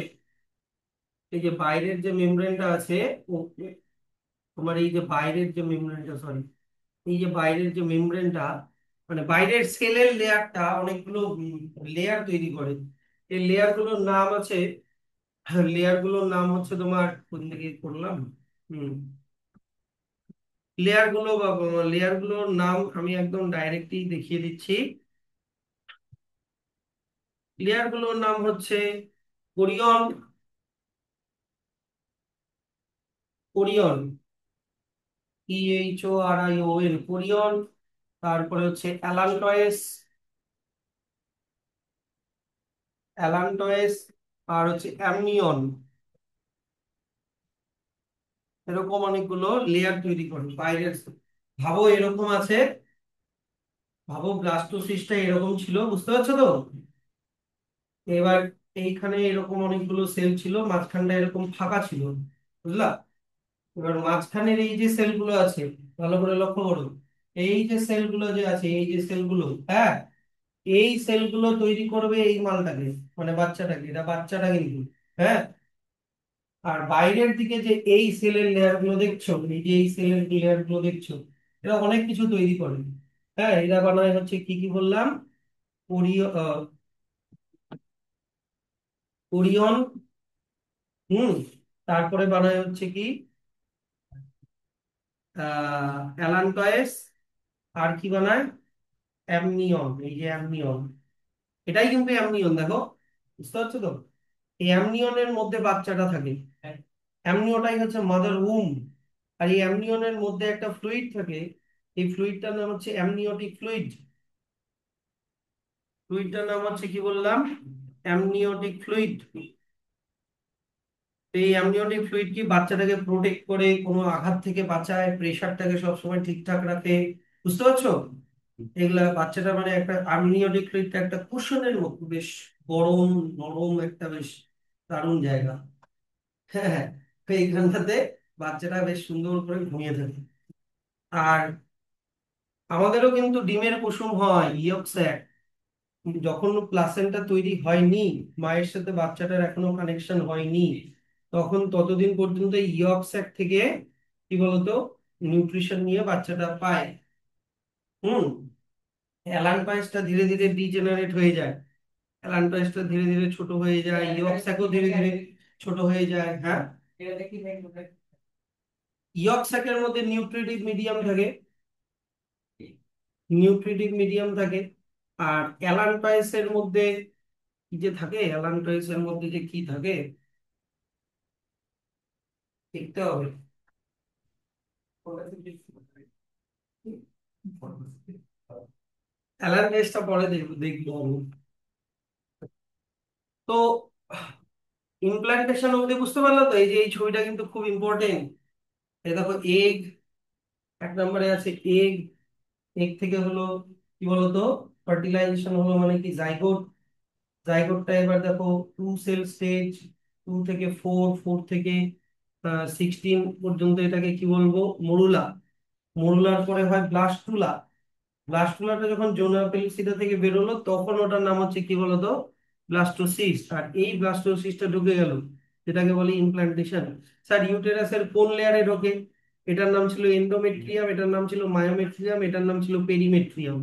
এই যে বাইরের যে মেমব্রেনটা আছে, ও তোমার এই যে বাইরের যে মেমব্রেনটা, সরি, এই যে বাইরের যে মেমব্রেনটা, মানে বাইরের সেলের লেয়ারটা অনেকগুলো লেয়ার তৈরি করে। এই লেয়ার গুলোর নাম আছে, লেয়ার গুলোর নাম হচ্ছে তোমার, কোন দিকে করলাম, হম, লেয়ার গুলো বা লেয়ার গুলোর নাম আমি একদম ডাইরেক্টলি দেখিয়ে দিচ্ছি। লেয়ার গুলোর নাম হচ্ছে কোরিয়ন, কোরিয়ন, CHORION, কোরিয়ন। তারপরে হচ্ছে অ্যালান্টয়েস, অ্যালান্টয়েস, আর হচ্ছে অ্যামনিয়ন। এরকম অনেকগুলো লেয়ার তৈরি করে বাইরের। ভাবো এরকম আছে, ভাবো ব্লাস্টোসিস্টটা এরকম ছিল, বুঝতে পারছো তো? এবার এইখানে এরকম অনেকগুলো সেল ছিল, মাঝখানটা এরকম ফাঁকা ছিল, বুঝলা? এবার মাঝখানের এই যে সেলগুলো আছে, ভালো করে লক্ষ্য করো, এই যে সেলগুলো যে আছে, এই যে সেলগুলো, হ্যাঁ, এই সেলগুলো তৈরি করবে এই মালটাকে, মানে বাচ্চাটাকে, এটা বাচ্চাটা কিন্তু, হ্যাঁ। আর বাইরের দিকে যে এই সেলের লেয়ার গুলো দেখছো, এই যে এই সেলের লেয়ার গুলো দেখছো, এরা অনেক কিছু তৈরি করে। হ্যাঁ, এরা বানায় হচ্ছে কি কি বললাম, ওরিও ওরিয়ন, হুম, তারপরে বানায় হচ্ছে কি অ্যালান্টয়েস, আর কি বানায়, অ্যামনিয়ন, এই যে অ্যামনিয়ন, এটাই কিন্তু অ্যামনিয়ন, দেখো, বুঝতে পারছো তো? এই অ্যামনিয়নের মধ্যে বাচ্চাটা থাকে, অ্যামনিওটাই হচ্ছে মাদার উম। আর এই অ্যামনিয়নের মধ্যে একটা ফ্লুইড থাকে, এই ফ্লুইডটার নাম হচ্ছে অ্যামনিওটিক ফ্লুইড। ফ্লুইডটার নাম হচ্ছে কি বললাম, অ্যামনিওটিক ফ্লুইড। এই অ্যামনিওটিক ফ্লুইড কি বাচ্চাটাকে প্রোটেক্ট করে, কোনো আঘাত থেকে বাঁচায়, প্রেশারটাকে সবসময় ঠিকঠাক রাখে, বুঝতে পারছো? এগুলা বাচ্চাটা মানে একটা অ্যামনিওটিক ফ্লুইডটা একটা কুশনের মতো, বেশ গরম নরম একটা বেশ দারুণ জায়গা। হ্যাঁ হ্যাঁ, তো এইখানটাতে বাচ্চাটা বেশ সুন্দর করে ঘুমিয়ে থাকে। আর আমাদেরও কিন্তু ডিমের কুসুম হয়, ইয়ক স্যাক, যখন প্লাসেন্টা তৈরি হয়নি, মায়ের সাথে বাচ্চাটার এখনো কানেকশন হয়নি, তখন ততদিন পর্যন্ত ইয়ক স্যাক থেকে কি বলতো নিউট্রিশন নিয়ে বাচ্চাটা পায়। হুম, অ্যালানপাইসটা ধীরে ধীরে ডিজেনারেট হয়ে যায়, অ্যালানপাইসটা ধীরে ধীরে ছোট হয়ে যায়, ইয়ক স্যাকও ধীরে ধীরে ছোট হয়ে যায়, হ্যাঁ। ইয়ক স্যাকের মধ্যে নিউট্রিটিভ মিডিয়াম থাকে, নিউট্রিটিভ মিডিয়াম থাকে। আর অ্যালানপাইসের মধ্যে কি যে থাকে, অ্যালানটাইসের মধ্যে যে কি থাকে দেখতে হবে। অ্যালানটাইসটা পরে দেখবো, দেখবো আমি। তো ইমপ্ল্যান্টেশন অবধি বুঝতে পারলো তো? এই যে এই ছবিটা কিন্তু খুব ইম্পর্টেন্ট। এই দেখো এগ, এক নম্বরে আছে এগ, এগ থেকে হলো কি বলতো ফার্টিলাইজেশন হলো, মানে কি জাইগোট, জাইগোটটা এবার দেখো টু সেল স্টেজ, 2 থেকে 4, 4 থেকে 16 পর্যন্ত এটাকে কি বলবো, মরুলা। মরুলার পরে হয় ব্লাস্টুলা, ব্লাস্টুলাটা যখন জোনা পেলসিটা থেকে বেরোলো তখন ওটার নাম হচ্ছে কি বলতো, ব্লাস্টোসিস্ট। আর এই ব্লাস্টোসিস্টটা ঢুকে গেল, যেটাকে বলে ইমপ্লান্টেশন। স্যার ইউটেরাসের কোন লেয়ারে ঢোকে? এটার নাম ছিল এন্ডোমেট্রিয়াম, এটার নাম ছিল মায়োমেট্রিয়াম, এটার নাম ছিল পেরিমেট্রিয়াম।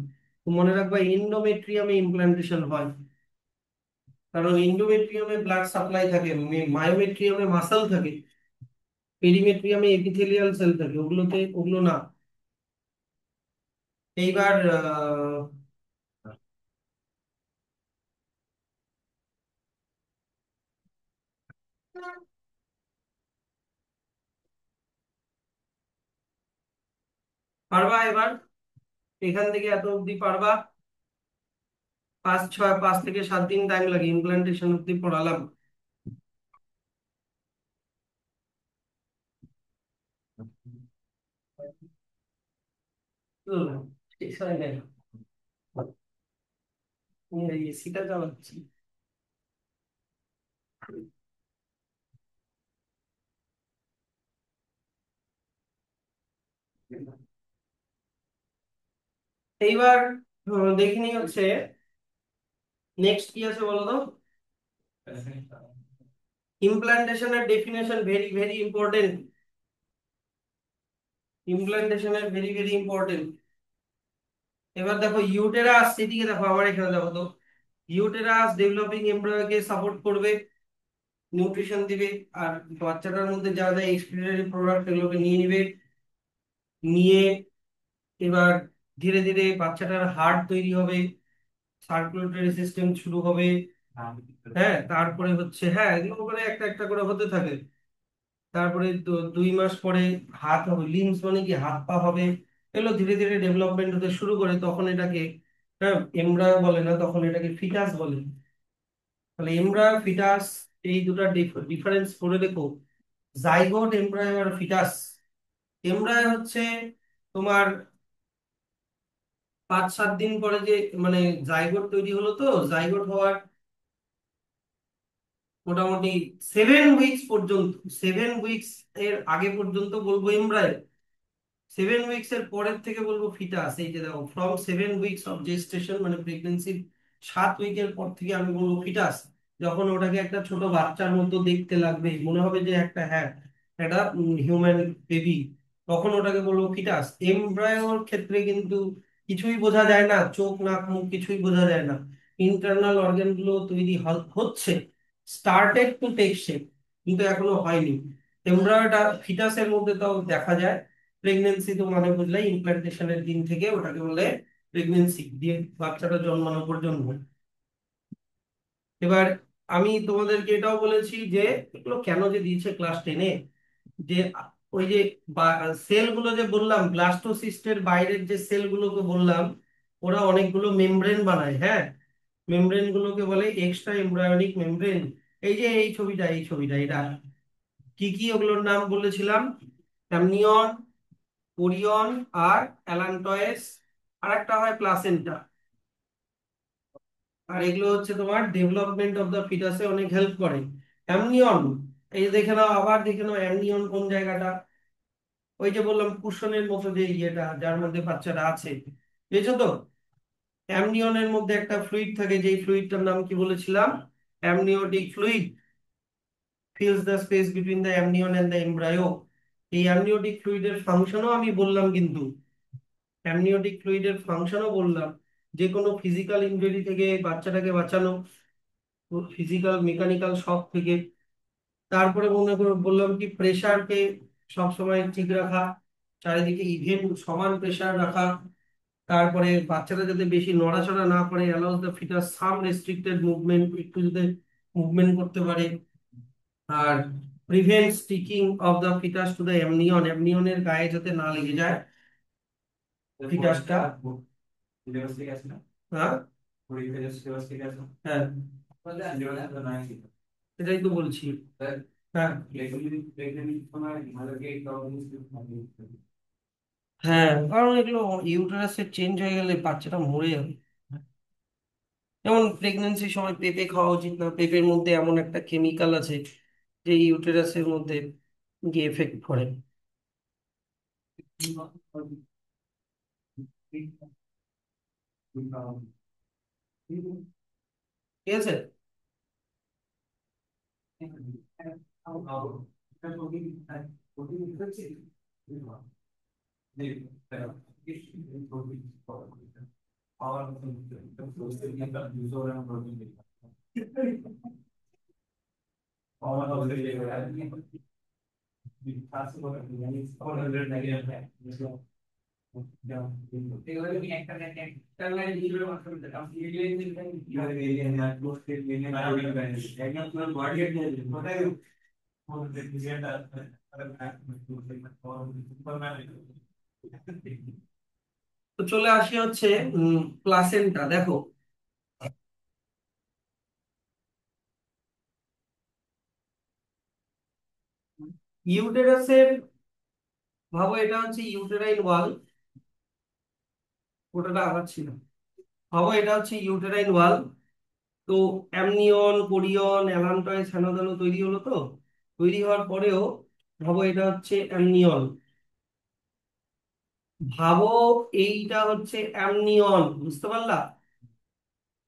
তো মনে রাখবা এন্ডোমেট্রিয়ামে ইমপ্লান্টেশন হয়, কারণ এন্ডোমেট্রিয়ামে ব্লাড সাপ্লাই থাকে, মায়োমেট্রিয়ামে মাসল থাকে, পেরিমেট্রিয়ামে এপিথেলিয়াল সেল থাকে, ওগুলোতে ওগুলো না। এইবার পারবা এবার, এখান থেকে এত অব্দি পারবা? 5 থেকে 7 দিন টাইম লাগে, ইমপ্লান্টেশন অব্দি পড়ালাম। বুঝলে? শেষ হয় নাই, এসিটা চালাচ্ছি। এইবার দেখিনি হচ্ছে নেক্সট কি আছে বলো তো? ইমপ্লান্টেশনের ডেফিনেশন ভেরি ভেরি ইম্পর্টেন্ট, ইমপ্লান্টেশনের ভেরি ভেরি ইম্পর্টেন্ট। এবার দেখো ইউটেরাস, সেদিকে দেখো, আমার এখানে দেখো তো, ইউটেরাস ডেভেলপিং এমব্রায়োকে সাপোর্ট করবে, নিউট্রিশন দিবে, আর বাচ্চাটার মধ্যে যা যা এক্সপিরিয়ারি প্রোডাক্ট এগুলোকে নিয়ে নিবে, নিয়ে এবার ধীরে ধীরে বাচ্চাটার হার্ট তৈরি হবে, সার্কুলেটরি সিস্টেম শুরু হবে, হ্যাঁ, তারপরে হচ্ছে, হ্যাঁ, এগুলো করে একটা একটা করে হতে থাকে। তারপরে 2 মাস পরে হাত হবে, লিম্স মানে কি হাত পা হবে, এগুলো ধীরে ধীরে ডেভেলপমেন্ট হতে শুরু করে, তখন এটাকে, হ্যাঁ, এমব্রায়ো বলে না, তখন এটাকে ফিটাস বলে। তাহলে এমব্রায়ো ফিটাস, এই দুটা ডিফারেন্স করে দেখো, জাইগোট এমব্রায়ো আর ফিটাস। এমব্রায়ো হচ্ছে তোমার 5-7 দিন পরে যে মানে জাইগোট তৈরি হলো, তো জাইগোট হওয়ার মোটামুটি 7 উইকস পর্যন্ত, 7 উইকস এর আগে পর্যন্ত বলবো এমব্রায়ো, 7 উইকস এর পরের থেকে বলবো ফিটাস। এই যে দেখো, ফ্রম 7 উইকস অফ জেস্টেশন মানে প্রেগনেন্সির 7 উইকের পর থেকে আমি বলবো ফিটাস। যখন ওটাকে একটা ছোট বাচ্চার মতো দেখতে লাগবে, মনে হবে যে একটা, হ্যাঁ, একটা হিউম্যান বেবি, তখন ওটাকে বলবো ফিটাস। এমব্রায়োর ক্ষেত্রে কিন্তু কিছুই বোঝা যায় না, চোখ নাক মুখ কিছুই বোঝা যায় না, ইন্টারনাল অর্গান গুলো তৈরি হচ্ছে, স্টার্টেড টু টেক শেপ, কিন্তু এখনো হয়নি। এমব্রায়োটা ফিটাসের মধ্যে তাও দেখা যায়। প্রেগনেন্সি তো মানে বুঝলে ইমপ্লান্টেশনের দিন থেকে ওটাকে বলে প্রেগনেন্সি, দিয়ে বাচ্চাটা জন্মানো পর্যন্ত। এবার আমি তোমাদেরকে এটাও বলেছি যে এগুলো কেন যে দিয়েছে ক্লাস 10-এ, যে ওই যে সেলগুলো যে বললাম, ব্লাস্টোসিস্টের বাইরের যে সেলগুলোকে বললাম, ওরা অনেকগুলো মেমব্রেন বানায়, হ্যাঁ, মেমব্রেন গুলোকে বলে এক্সট্রা এমব্রায়োনিক মেমব্রেন। এই যে এই ছবিটা এটা কি কি, ওগুলোর নাম বলেছিলাম, অ্যামনিয়ন, কোরিয়ন, আর অ্যালান্টয়েস, আর একটা হয় প্লাসেন্টা। আর এগুলো হচ্ছে তোমার ডেভেলপমেন্ট অফ দ্য ফিটাসে অনেক হেল্প করে। অ্যামনিয়ন, এই যে দেখে নাও, আবার দেখে নাও অ্যামনিয়ন কোন জায়গাটা, ওই যে বললাম কুশনের মতো যে ইয়েটা যার মধ্যে বাচ্চাটা আছে, বুঝেছো তো? অ্যামনিয়নের মধ্যে একটা ফ্লুইড থাকে, যেই ফ্লুইডটার নাম কি বলেছিলাম, amniotic fluid, fills the space between the amnion and the embryo. এই অ্যামনিওটিক ফ্লুইডের ফাংশনও আমি বললাম কিন্তু, অ্যামনিওটিক ফ্লুইডের ফাংশনও বললাম, যে কোনো ফিজিক্যাল ইনজুরি থেকে বাচ্চাটাকে বাঁচানো, ফিজিক্যাল মেকানিক্যাল শক থেকে। তারপরে মনে করে বললাম কি, প্রেসারকে সবসময় ঠিক রাখা, চারিদিকে ইভেন সমান প্রেসার রাখা। তারপরে বাচ্চাটা যাতে বেশি নড়াচড়া না করে, allows the fetus some restricted movement, একটু যাতে মুভমেন্ট করতে পারে। আর prevent sticking of the fetus to the amnion, অ্যামনিয়নের গায়ে যাতে না লেগে যায় ফিটাসটা। হ্যাঁ, হ্যাঁ, এটাই তো বলছি। হ্যাঁ, হ্যাঁ, কারণ এগুলো ইউটেরাসের চেঞ্জ হয়ে গেলে বাচ্চাটা মরে যাবে। যেমন প্রেগনেন্সির সময় পেঁপে খাওয়া উচিত না, পেঁপের মধ্যে এমন একটা কেমিক্যাল আছে যে ইউটেরাসের মধ্যে গিয়ে এফেক্ট করে। ঠিক আছে। তো চলে আসি হচ্ছে প্লাসেন্টা। দেখো, ইউটেরাসের, ভাবো এটা হচ্ছে ইউটেরাইন ওয়াল, ওটাটা আবার ছিল, ভাবো এটা হচ্ছে ইউটেরাইন ওয়াল। তো অ্যামনিয়ন, কোরিয়ন, অ্যালান্টয়েস, হেনাদানো তৈরি হলো, তো তৈরি হওয়ার পরেও ভাবো এটা হচ্ছে অ্যামনিয়ন, ভাবো এইটা হচ্ছে অ্যামনিয়ন, বুঝতে পারলা?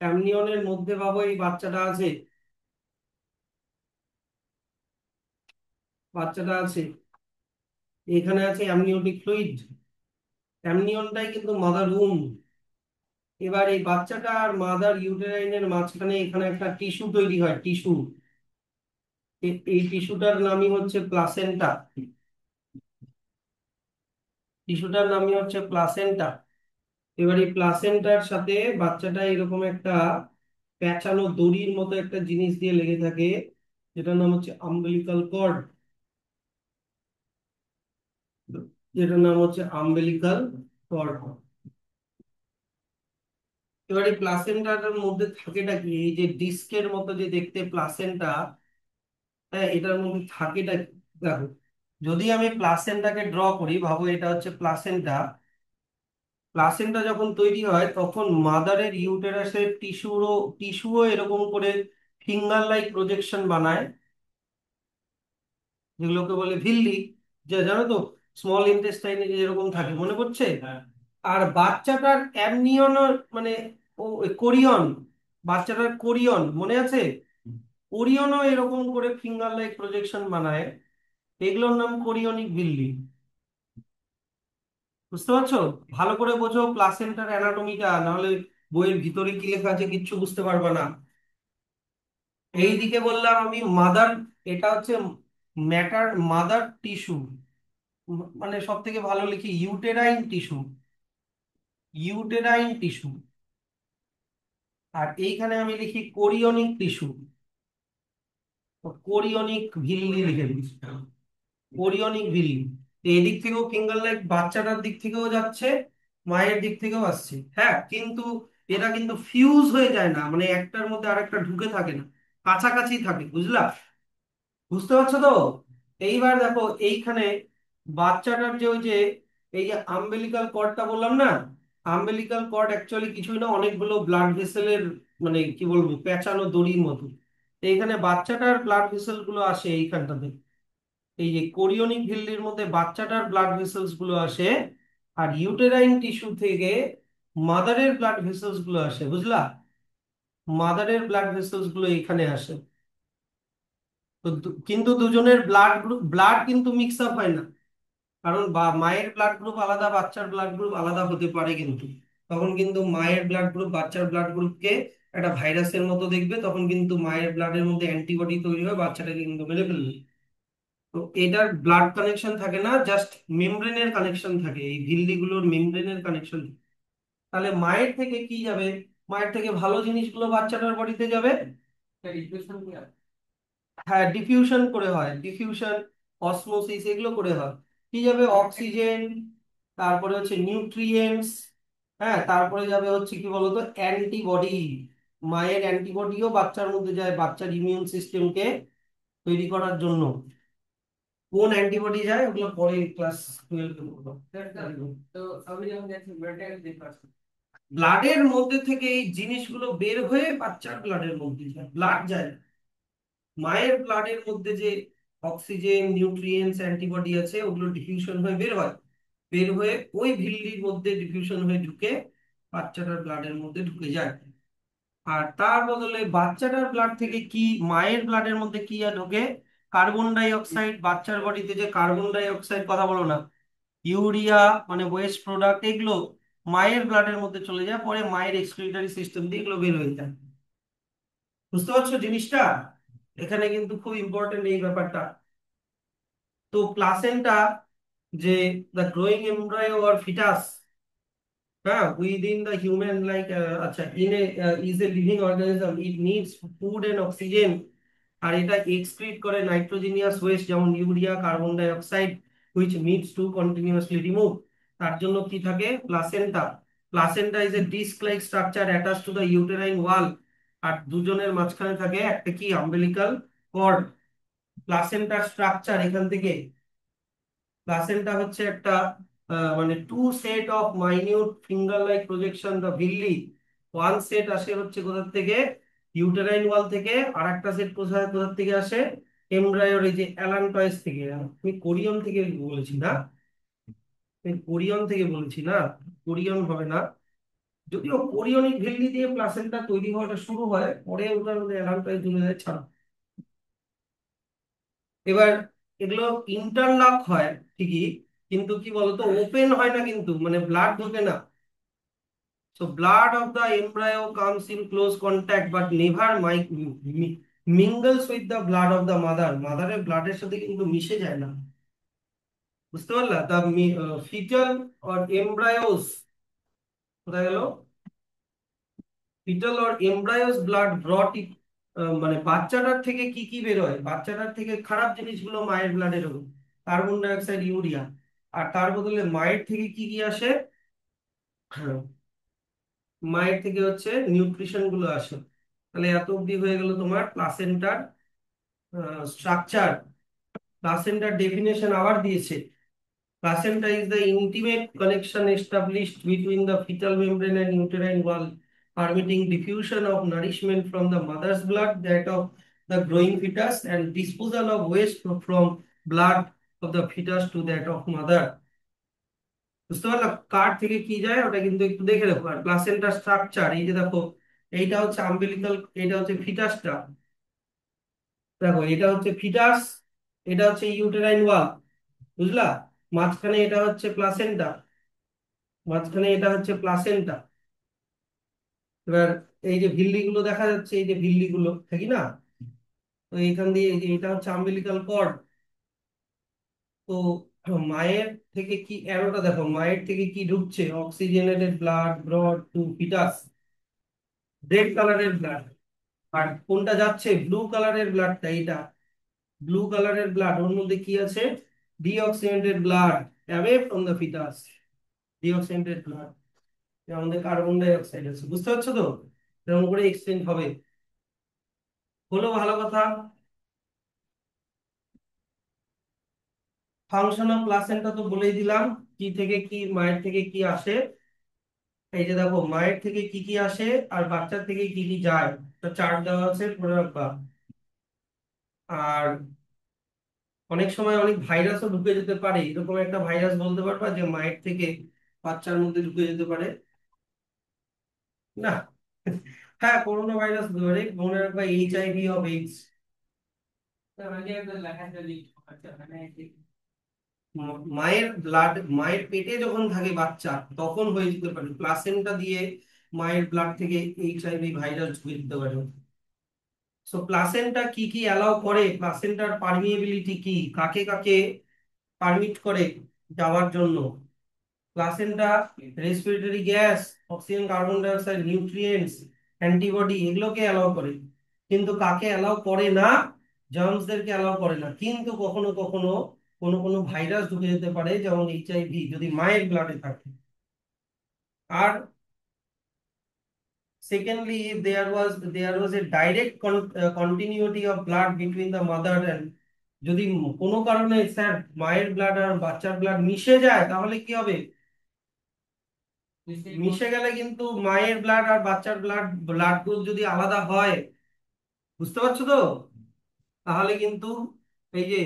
অ্যামনিয়নের মধ্যে ভাবো এই বাচ্চাটা আছে, বাচ্চাটা আছে, এখানে আছে অ্যামনিওটিক ফ্লুইড, অ্যামনিয়নটাই কিন্তু মাদার উম। এবার এই বাচ্চাটা আর মাদার ইউটেরাইনের মাঝখানে এখানে একটা টিস্যু তৈরি হয়, টিস্যু, এই টিস্যুটার নামই হচ্ছে প্লাসেন্টা, টিস্যুটার নামই হচ্ছে প্লাসেন্টা। এবার এই প্লাসেন্টার সাথে বাচ্চাটা এরকম একটা প্যাঁচানো দড়ির মতো একটা জিনিস দিয়ে লেগে থাকে, যেটার নাম হচ্ছে আম্বিলিকাল কর্ড, যেটার নাম হচ্ছে আম্বিলিকাল কর্ড। এবার এই প্লাসেন্টাটার মধ্যে থাকেটা কি, এই যে ডিস্কের মতো যে দেখতে প্লাসেন্টা, হ্যাঁ, এটার মধ্যে থাকেটা কি? দেখো, যদি আমি প্লাসেন্টাকে ড্র করি, ভাবো এটা হচ্ছে প্লাসেন্টা। প্লাসেন্টা যখন তৈরি হয় তখন মাদারের ইউটেরাসের টিস্যুও এরকম করে ফিঙ্গার লাইক প্রজেকশন বানায়, যেগুলোকে বলে ভিল্লি, যে জানো তো স্মল ইন্টেস্টাইনে যেরকম থাকে, মনে পড়ছে? আর বাচ্চাটার অ্যামনিয়ন, মানে ও কোরিয়ন, বাচ্চাটার কোরিয়ন মনে আছে? কোরিয়নও এরকম করে ফিঙ্গার লাইক প্রজেকশন বানায়, এগুলোর নাম কোরিয়নিক ভিল্লি। বুঝতে পারছো? ভালো করে বোঝো প্লাসেন্টার অ্যানাটমিটা, নাহলে বইয়ের ভিতরে কি লেখা আছে কিচ্ছু বুঝতে পারবে না। এইদিকে বললাম আমি মাদার, এটা হচ্ছে ম্যাটার মাদার টিস্যু, মানে সব থেকে ভালো লিখি ইউটেরাইন টিস্যু, ইউটেরাইন টিস্যু। আর এইখানে আমি লিখি কোরিয়নিক টিস্যু, কোরিয়নিক ভিল্লি লিখে দিচ্ছি, কোরিয়নিক ভিল্লি। এদিক থেকেও ফিঙ্গার লাইক বাচ্চাটার দিক থেকেও যাচ্ছে, মায়ের দিক থেকেও আসছে, হ্যাঁ, কিন্তু এরা কিন্তু ফিউজ হয়ে যায় না, মানে একটার মধ্যে আরেকটা ঢুকে থাকে না, কাছাকাছি থাকে, বুঝলা? বুঝতে পারছো তো? এইবার দেখো এইখানে বাচ্চাটার যে ওই যে এই যে আম্বেলিকাল কর্ডটা বললাম না, আম্বেলিকাল কর্ড অ্যাকচুয়ালি কিছুই না, অনেকগুলো ব্লাড ভেসেলের, মানে কি বলবো, পেঁচানো দড়ির মতো। তো এইখানে বাচ্চাটার ব্লাড ভেসেল গুলো আসে এইখানটাতে, এই যে কোরিয়নিক ভিল্লির মধ্যে বাচ্চাটার ব্লাড ভেসেলস গুলো আসে, আর ইউটেরাইন টিস্যু থেকে মাদারের ব্লাড ভেসেলস গুলো আসে, বুঝলা? মাদারের ব্লাড ভেসেলস গুলো এখানে আসে। তো কিন্তু দুজনের ব্লাড কিন্তু মিক্স আপ হয় না, কারণ মায়ের ব্লাড গ্রুপ আলাদা, বাচ্চার ব্লাড গ্রুপ আলাদা হতে পারে, কিন্তু তখন কিন্তু মায়ের ব্লাড গ্রুপ বাচ্চার ব্লাড গ্রুপকে একটা ভাইরাসের মতো দেখবে, তখন কিন্তু মায়ের ব্লাডের মধ্যে অ্যান্টিবডি তৈরি হয়, বাচ্চাটাকে কিন্তু মেরে ফেলবে। তো এটার ব্লাড কানেকশন থাকে না, জাস্ট মেমব্রেনের কানেকশন থাকে, এই ঝিল্লিগুলোর মেমব্রেনের কানেকশন। তাহলে মায়ের থেকে কি যাবে? মায়ের থেকে ভালো জিনিসগুলো বাচ্চাটার বডিতে যাবে। হ্যাঁ, ডিফিউশন করে হয়, ডিফিউশন, অসমোসিস এগুলো করে হয়। কি যাবে? অক্সিজেন, তারপরে হচ্ছে নিউট্রিয়েন্টস, হ্যাঁ, তারপরে যাবে হচ্ছে কি বলতো অ্যান্টিবডি। মায়ের অ্যান্টিবডিও বাচ্চার মধ্যে যায়, বাচ্চার ইমিউন সিস্টেমকে তৈরি করার জন্য। কোন অ্যান্টিবডি যায় ওগুলো পরে ক্লাস 12 ব্লাডের মধ্যে থেকে এই জিনিসগুলো বের হয়ে বাচ্চার ব্লাডের মধ্যে যায়, ব্লাড যায় না। মায়ের ব্লাডের মধ্যে যে অক্সিজেন, নিউট্রিয়েন্টস, অ্যান্টিবডি আছে, ওগুলো ডিফিউশন হয়ে বের হয়, বের হয়ে ওই ভিল্লির মধ্যে ডিফিউশন হয়ে ঢুকে বাচ্চাটার ব্লাডের মধ্যে ঢুকে যায়। আর তার বদলে বাচ্চাটার ব্লাড থেকে কি, মায়ের ব্লাডের মধ্যে কি আর ঢোকে? কার্বন ডাই অক্সাইড, বাচ্চার বডিতে যে কার্বন ডাই অক্সাইড, কথা বলো না, ইউরিয়া, মানে ওয়েস্ট প্রোডাক্ট, এগুলো মায়ের ব্লাডের মধ্যে চলে যায়, পরে মায়ের এক্সক্রিটরি সিস্টেম দিয়ে এগুলো বের হয়ে যায়। বুঝতে পারছো জিনিসটা? এখানে কিন্তু খুব ইম্পর্টেন্ট এই ব্যাপারটা। তো প্লাসেন্টা, যে the growing embryo or foetus, হ্যাঁ, উইদিন দ্য হিউম্যান লাইক, আচ্ছা, in a is a living organism, it needs food and oxygen. আর এটা এক্সক্রিট করে নাইট্রোজেনিয়াস ওয়েস্ট, যেমন urea, carbon dioxide, which needs to continuously remove. তার জন্য কি থাকে? Placenta. Placenta is a disc like structure attach to the uterine wall. আর দুজনের মাঝখানে থাকে একটা কি, আম্বেলিকাল কর্ড। প্লাসেন্টার স্ট্রাকচার এখান থেকে, প্লাসেন্টা হচ্ছে একটা মানে two set of minute finger like projection the villi. One set আসে হচ্ছে কোথা থেকে? ইউটেরাইন ওয়াল থেকে। আর একটা সেট কোথায়, কোথা থেকে আসে? এমব্রায়োর এই যে অ্যালান্টয়েস থেকে। আমি কোরিয়ন থেকে বলেছি না, আমি কোরিয়ন থেকে বলেছি না, কোরিয়ন হবে না। যদিও কোরিয়নিক ভিল্লি দিয়ে প্লাসেন্টা তৈরি হওয়াটা শুরু হয়, পরে ওটার মধ্যে অ্যালান্টয়েস জুড়ে যায়, ছাড়া। এবার এগুলো ইন্টারলক হয় ঠিকই, কিন্তু কি বলতো, ওপেন হয় না, কিন্তু মানে ব্লাড ঢোকে না। So blood of the embryo comes in close contact but never mingles with the blood of the mother. মাদারের ব্লাডের সাথে কিন্তু মিশে যায় না। বুঝতে পারলা? The fetal or embryos, কোথায় গেল? fetal or embryos blood brought it, মানে বাচ্চাটার থেকে কি কি বের হয়? বাচ্চাটার থেকে খারাপ জিনিসগুলো মায়ের ব্লাডে ঢোকে, কার্বন ডাই অক্সাইড, ইউরিয়া। আর তার বদলে মায়ের থেকে কি কি আসে? মায়ের থেকে হচ্ছে নিউট্রিশন গুলো আসে। তাহলে এত অব্দি হয়ে গেল তোমার প্লাসেন্টার স্ট্রাকচার। প্লাসেন্টার ডেফিনেশন আবার দিয়েছে। Placenta is the intimate connection established between the fetal membrane and uterine wall, permitting diffusion of nourishment from the mother's blood, that of the growing fetus, and disposal of waste from blood of the fetus to that of mother. বুঝতে পারলাম কার থেকে কি যায় ওটা কিন্তু একটু দেখে রাখো। আর প্লাসেন্টার স্ট্রাকচার এই যে দেখো, এইটা হচ্ছে আম্বিলিকাল, এটা হচ্ছে ফিটাসটা। দেখো এটা হচ্ছে ফিটাস, এটা হচ্ছে ইউটেরাইন ওয়াল, বুঝলা? মাঝখানে এটা হচ্ছে প্লাসেন্টা, মাঝখানে এটা হচ্ছে প্লাসেন্টা। এবার এই যে ভিল্লি গুলো দেখা যাচ্ছে, এই যে ভিল্লি গুলো থাকি না, তো এইখান দিয়ে এই যে এটা হচ্ছে আম্বিলিকাল কর্ড। তো মায়ের থেকে কি অ্যারোটা দেখো, মায়ের থেকে কি ঢুকছে? Oxygenated blood brought to foetus, red কালারের ব্লাড। আর কোনটা যাচ্ছে? ব্লু কালারের ব্লাডটা, এইটা ব্লু কালারের ব্লাড, ওর মধ্যে কি আছে? Deoxygenated blood away from the foetus. Deoxygenated blood, আমাদের কার্বন ডাই অক্সাইড আছে, বুঝতে পারছো তো? এরকম করে এক্সচেঞ্জ হবে। হলো ভালো কথা। ফাংশন অফ প্লাসেন্টা তো বলেই দিলাম, কি থেকে কি, মায়ের থেকে কি আসে। এই যে দেখো, মায়ের থেকে কি কি আসে আর বাচ্চার থেকে কি কি যায়, তো চার্ট দেওয়া আছে, পড়ে রাখবা। আর অনেক সময় অনেক ভাইরাসও ঢুকে যেতে পারে, এরকম একটা ভাইরাস বলতে পারবা যে মায়ের থেকে বাচ্চার মধ্যে ঢুকে যেতে পারে? না। হ্যাঁ, করোনা ভাইরাস হতে পারে, মনে রাখবা HIV অফ এইডস। মায়ের ব্লাড, মায়ের পেটে যখন থাকে বাচ্চা তখন হয়ে যেতে পারে, প্লাসেন্টা দিয়ে মায়ের ব্লাড থেকে HIV ভাইরাস ঢুকে যেতে পারে। সো প্লাসেন্টা কি কি অ্যালাউ করে, প্লাসেন্টার পারমিয়েবিলিটি কি, কাকে কাকে পারমিট করে যাওয়ার জন্য? Placenta respiratory gas, oxygen, carbon dioxide, nutrients, antibody এগুলোকে অ্যালাউ করে। কিন্তু কাকে অ্যালাউ করে না? জার্মসদেরকে অ্যালাউ করে না। কিন্তু কখনো কখনো কোনো কোনো ভাইরাস ঢুকে যেতে পারে, যেমন HIV, যদি মায়ের ব্লাডে থাকে। আর secondly, there was a direct continuity of blood between the mother and, যদি কোনো কারণে স্যার মায়ের ব্লাড আর বাচ্চার ব্লাড মিশে যায় তাহলে কি হবে? মিশে গেলে কিন্তু মায়ের ব্লাড আর বাচ্চার ব্লাড, ব্লাড গ্রুপ যদি আলাদা হয়, বুঝতে পারছো তো? তাহলে কিন্তু এই যে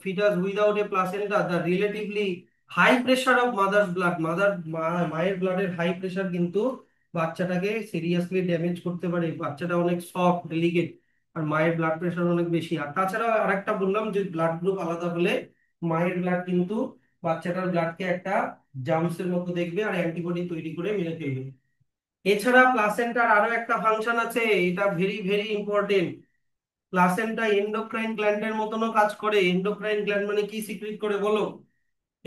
fetus without a placenta, the relatively high pressure of mother's blood, মায়ের ব্লাডের হাই প্রেশার কিন্তু বাচ্চাটাকে সিরিয়াসলি ড্যামেজ করতে পারে। বাচ্চাটা অনেক সফট ডেলিকেট, আর মায়ের ব্লাড প্রেশার অনেক বেশি। আর তাছাড়া আরেকটা বললাম যে ব্লাড গ্রুপ আলাদা হলে মায়ের ব্লাড কিন্তু বাচ্চাটার ব্লাডকে একটা জার্মসের মতো দেখবে আর অ্যান্টিবডি তৈরি করে মেরে ফেলবে। এছাড়া প্লাসেন্টার আরো একটা ফাংশন আছে, এটা very very important. Placenta endocrine গ্ল্যান্ডের মতনও কাজ করে। এন্ডোক্রাইন গ্ল্যান্ড মানে কি সিক্রিট করে বলো?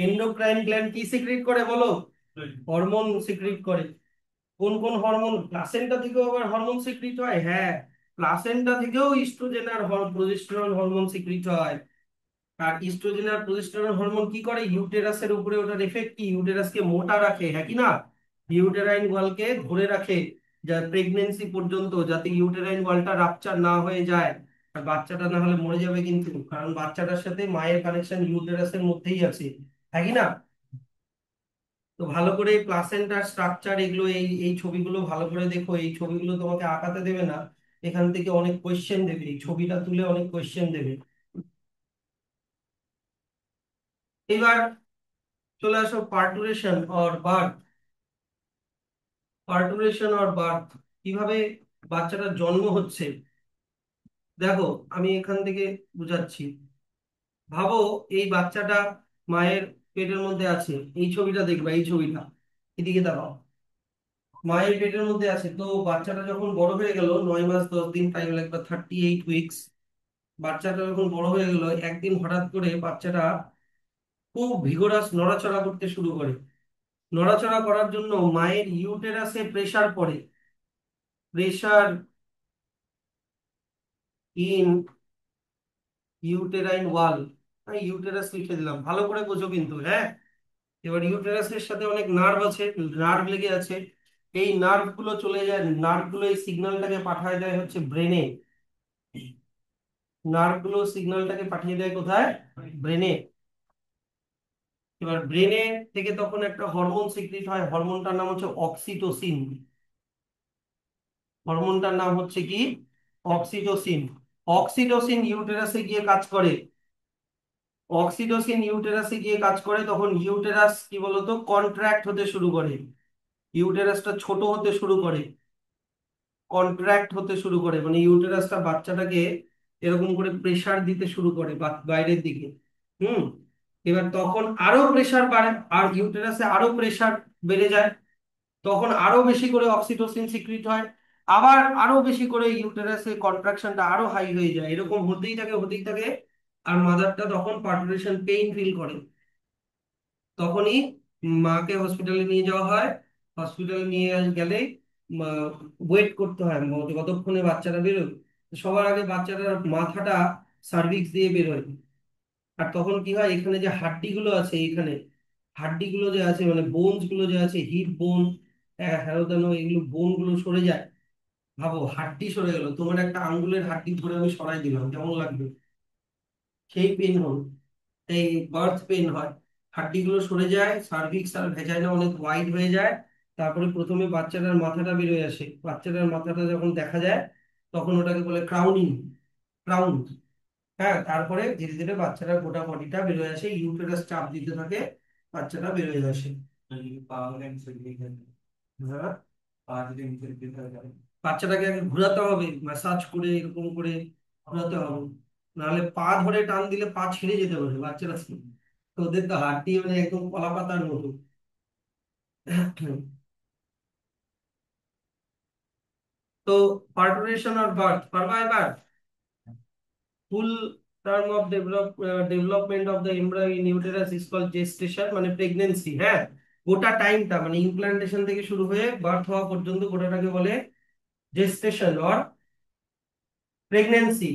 এন্ডোক্রাইন গ্ল্যান্ড কি সিক্রিট করে বলো? হরমোন সিক্রিট করে। কোন কোন হরমোন? প্লাসেন্টা থেকেও আবার হরমোন সিক্রিট হয়, হ্যাঁ। প্লাসেন্টা থেকেও ইস্ট্রোজেন আর প্রজেস্টেরন হরমোন সিক্রিট হয়। আর ইস্ট্রোজেন আর প্রজেস্টেরন হরমোন কি করে? ইউটেরাসের উপরে ওটার এফেক্ট কি? ইউটেরাসকে মোটা রাখে, হ্যাঁ কি না? ইউটেরাইন ওয়ালকে ধরে রাখে, যা প্রেগনেন্সি পর্যন্ত, যাতে ইউটেরাইন ওয়ালটা রাপচার না হয়ে যায়। আর বাচ্চাটা না হলে মরে যাবে কিন্তু, কারণ বাচ্চাটার সাথে মায়ের কানেকশন ইউটেরাসের মধ্যেই আছে, হ্যাঁ কি না? তো ভালো করে প্লাসেন্টার স্ট্রাকচার এগুলো, এই এই ছবিগুলো ভালো করে দেখো। এই ছবিগুলো তোমাকে আঁকাতে দেবে না, এখান থেকে অনেক কোয়েশ্চেন দেবে, এই ছবিটা তুলে অনেক কোয়েশ্চেন দেবে। এবার চলে আসো পার্টুরেশন অর বার্থ। পার্টুরেশন অর বার্থ, কিভাবে বাচ্চাটার জন্ম হচ্ছে। দেখো আমি এখান থেকে বুঝাচ্ছি। ভাবো এই বাচ্চাটা মায়ের পেটের মধ্যে আছে, এই ছবিটা দেখবা, এই ছবিটা এদিকে তাকাও। মায়ের পেটের মধ্যে আছে, তো বাচ্চাটা যখন বড় হয়ে গেল, 9 মাস 10 দিন, টাইম লাগবে 38 উইকস। বাচ্চাটা যখন বড় হয়ে গেল, একদিন হঠাৎ করে বাচ্চাটা খুব ভিগোরাস নড়াচড়া করতে শুরু করে। নড়াচড়া করার জন্য মায়ের ইউটেরাসে প্রেসার পড়ে। Pressure in uterine wall. Uterus লিখে দিলাম, ভালো করে বোঝো কিন্তু, হ্যাঁ। এবার ইউটেরাসের সাথে অনেক নার্ভ আছে, নার্ভ লেগে আছে। এই নার্ভ গুলো চলে যায়, নার্ভ গুলো এই সিগন্যালটাকে পাঠায় দেয় হচ্ছে ব্রেনে। নার্ভ গুলো সিগন্যালটাকে পাঠিয়ে দেয় কোথায়? ব্রেনে। এবার ব্রেনে থেকে তখন একটা হরমোন সিক্রিট হয়, হরমোনটার নাম হচ্ছে অক্সিটোসিন। হরমোনটার নাম হচ্ছে কি? অক্সিটোসিন। অক্সিটোসিন ইউটেরাসে গিয়ে কাজ করে। অক্সিটোসিন ইউটেরাসে গিয়ে কাজ করে, তখন ইউটেরাস কি বলতো কন্ট্রাক্ট হতে শুরু করে। ইউটেরাসটা ছোট হতে শুরু করে, কন্ট্রাক্ট হতে শুরু করে, মানে ইউটেরাসটা বাচ্চাটাকে এরকম করে প্রেসার দিতে শুরু করে বাইরের দিকে। হুম। এবার তখন আরো প্রেসার বাড়ে, আর ইউটেরাসে আরো প্রেসার বেড়ে যায়, তখন আরো বেশি করে অক্সিটোসিন সিক্রিট হয়, আবার আরো বেশি করে ইউটেরাসে কন্ট্রাকশনটা আরো হাই হয়ে যায়, এরকম হতেই থাকে হতেই থাকে। আর মাদারটা তখন পার্টুরেশন পেইন ফিল করে। তখনই মাকে হসপিটালে নিয়ে যাওয়া হয়। হসপিটালে নিয়ে গেলে ওয়েট করতে হয় কতক্ষণে বাচ্চাটা বেরোয়। সবার আগে বাচ্চাটার মাথাটা সার্ভিক্স দিয়ে বেরোয়। আর তখন কি হয়, এখানে যে হাড্ডি গুলো আছে, এখানে হাড্ডি গুলো যে আছে মানে বোনস গুলো যে আছে, হিপ বোন, হ্যারোদানো, এগুলো বোন গুলো সরে যায়। ভাবো হাড্ডি সরে গেল, তোমার একটা আঙ্গুলের হাড্ডি ধরে আমি সরাই দিলাম, কেমন লাগবে? সেই পেন হল, এই বার্থ পেন হয়। হাড্ডিগুলো সরে যায়, সার্ভিক্স আর ভেজাইনা অনেক ওয়াইড হয়ে যায়। তারপরে প্রথমে বাচ্চাটার মাথাটা বেরোয় আসে, বাচ্চাটার মাথাটা যখন দেখা যায় তখন ওটাকে বলে ক্রাউনিং, ক্রাউন। হ্যাঁ, তারপরে ধীরে ধীরে বাচ্চাটার গোটা বডিটা বেরোয় আসে, ইউটেরাস চাপ দিতে থাকে, বাচ্চাটা বেরোয় আসে। হ্যাঁ, বাচ্চাটাকে আগে ঘোরাতে হবে, ম্যাসাজ করে এরকম করে ঘোরাতে হবে, নাহলে পা ধরে টান দিলে পা ছিঁড়ে যেতে পারে বাচ্চারা। তো ওদের তো হাড্ডি মানে একদম কলা পাতার মতো। তো পার্টুরেশন আর বার্থ পারবা এবার? Full term of development of the embryo in uterus is called gestation, মানে প্রেগনেন্সি। হ্যাঁ, গোটা টাইমটা মানে ইমপ্লান্টেশন থেকে শুরু হয়ে বার্থ হওয়া পর্যন্ত গোটাটাকে বলে জেস্টেশন অর প্রেগনেন্সি।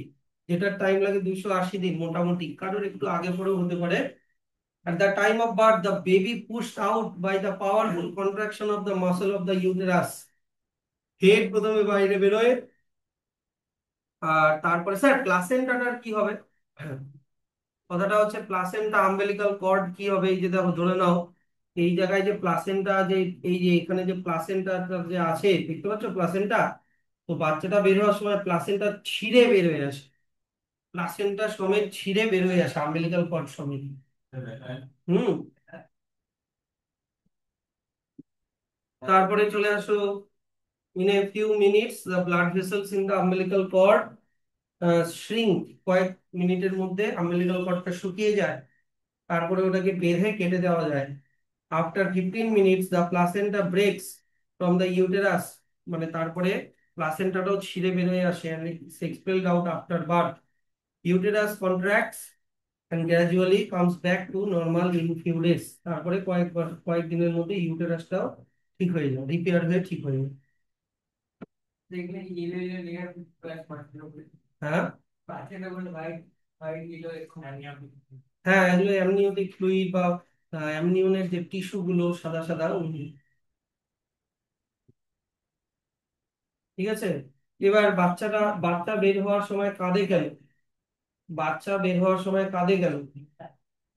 যেটার টাইম লাগে 280 দিন মোটামুটি, কারোর একটু আগে পরেও হতে পারে। At the time of birth, the baby pushed out by the powerful contraction of the muscle of the uterus. Head প্রথমে বাইরে বেরোয়, আর তারপরে স্যার প্লাসেন্টাটার কি হবে? কথাটা হচ্ছে প্লাসেন্টা আম্বেলিকাল কর্ড কি হবে? এই যে দেখো ধরে নাও, এই জায়গায় যে প্লাসেন্টা, যে এই যে এখানে যে প্লাসেন্টাটা যে আছে দেখতে পাচ্ছ প্লাসেন্টা, তো বাচ্চাটা বের হওয়ার সময় প্লাসেন্টা ছিঁড়ে বের হয়ে আসে, প্লাসেন্টা সমেত ছিঁড়ে বের হয়ে আসে আম্বেলিকাল কর্ড সমেত। হুম। তারপরে চলে আসো, in a few minutes the blood vessels in the umbilical cord shrink। কয়েক মিনিটের মধ্যে আম্বেলিকাল কর্ডটা শুকিয়ে যায়, তারপরে ওটাকে বেঁধে কেটে দেওয়া যায়। After 15 minutes the placenta breaks from the uterus, মানে তারপরে প্লাসেন্টাটাও ছিঁড়ে বের হয়ে আসে, and it's expelled out after birth. Uterus contracts and gradually comes back to normal in few days। তারপরে কয়েক দিনের মধ্যে ইউটেরাসটাও ঠিক হয়ে যায়, রিপেয়ার হয়ে ঠিক হয়ে যায়। হ্যাঁ, হ্যাঁ, এগুলো অ্যামনিওটিক ফ্লুইড বা অ্যামনিওনের যে টিস্যু গুলো সাদা সাদা ঠিক আছে। এবার বাচ্চা বের হওয়ার সময় কাঁদে কেন? বাচ্চা বের হওয়ার সময় কাঁদে কেন?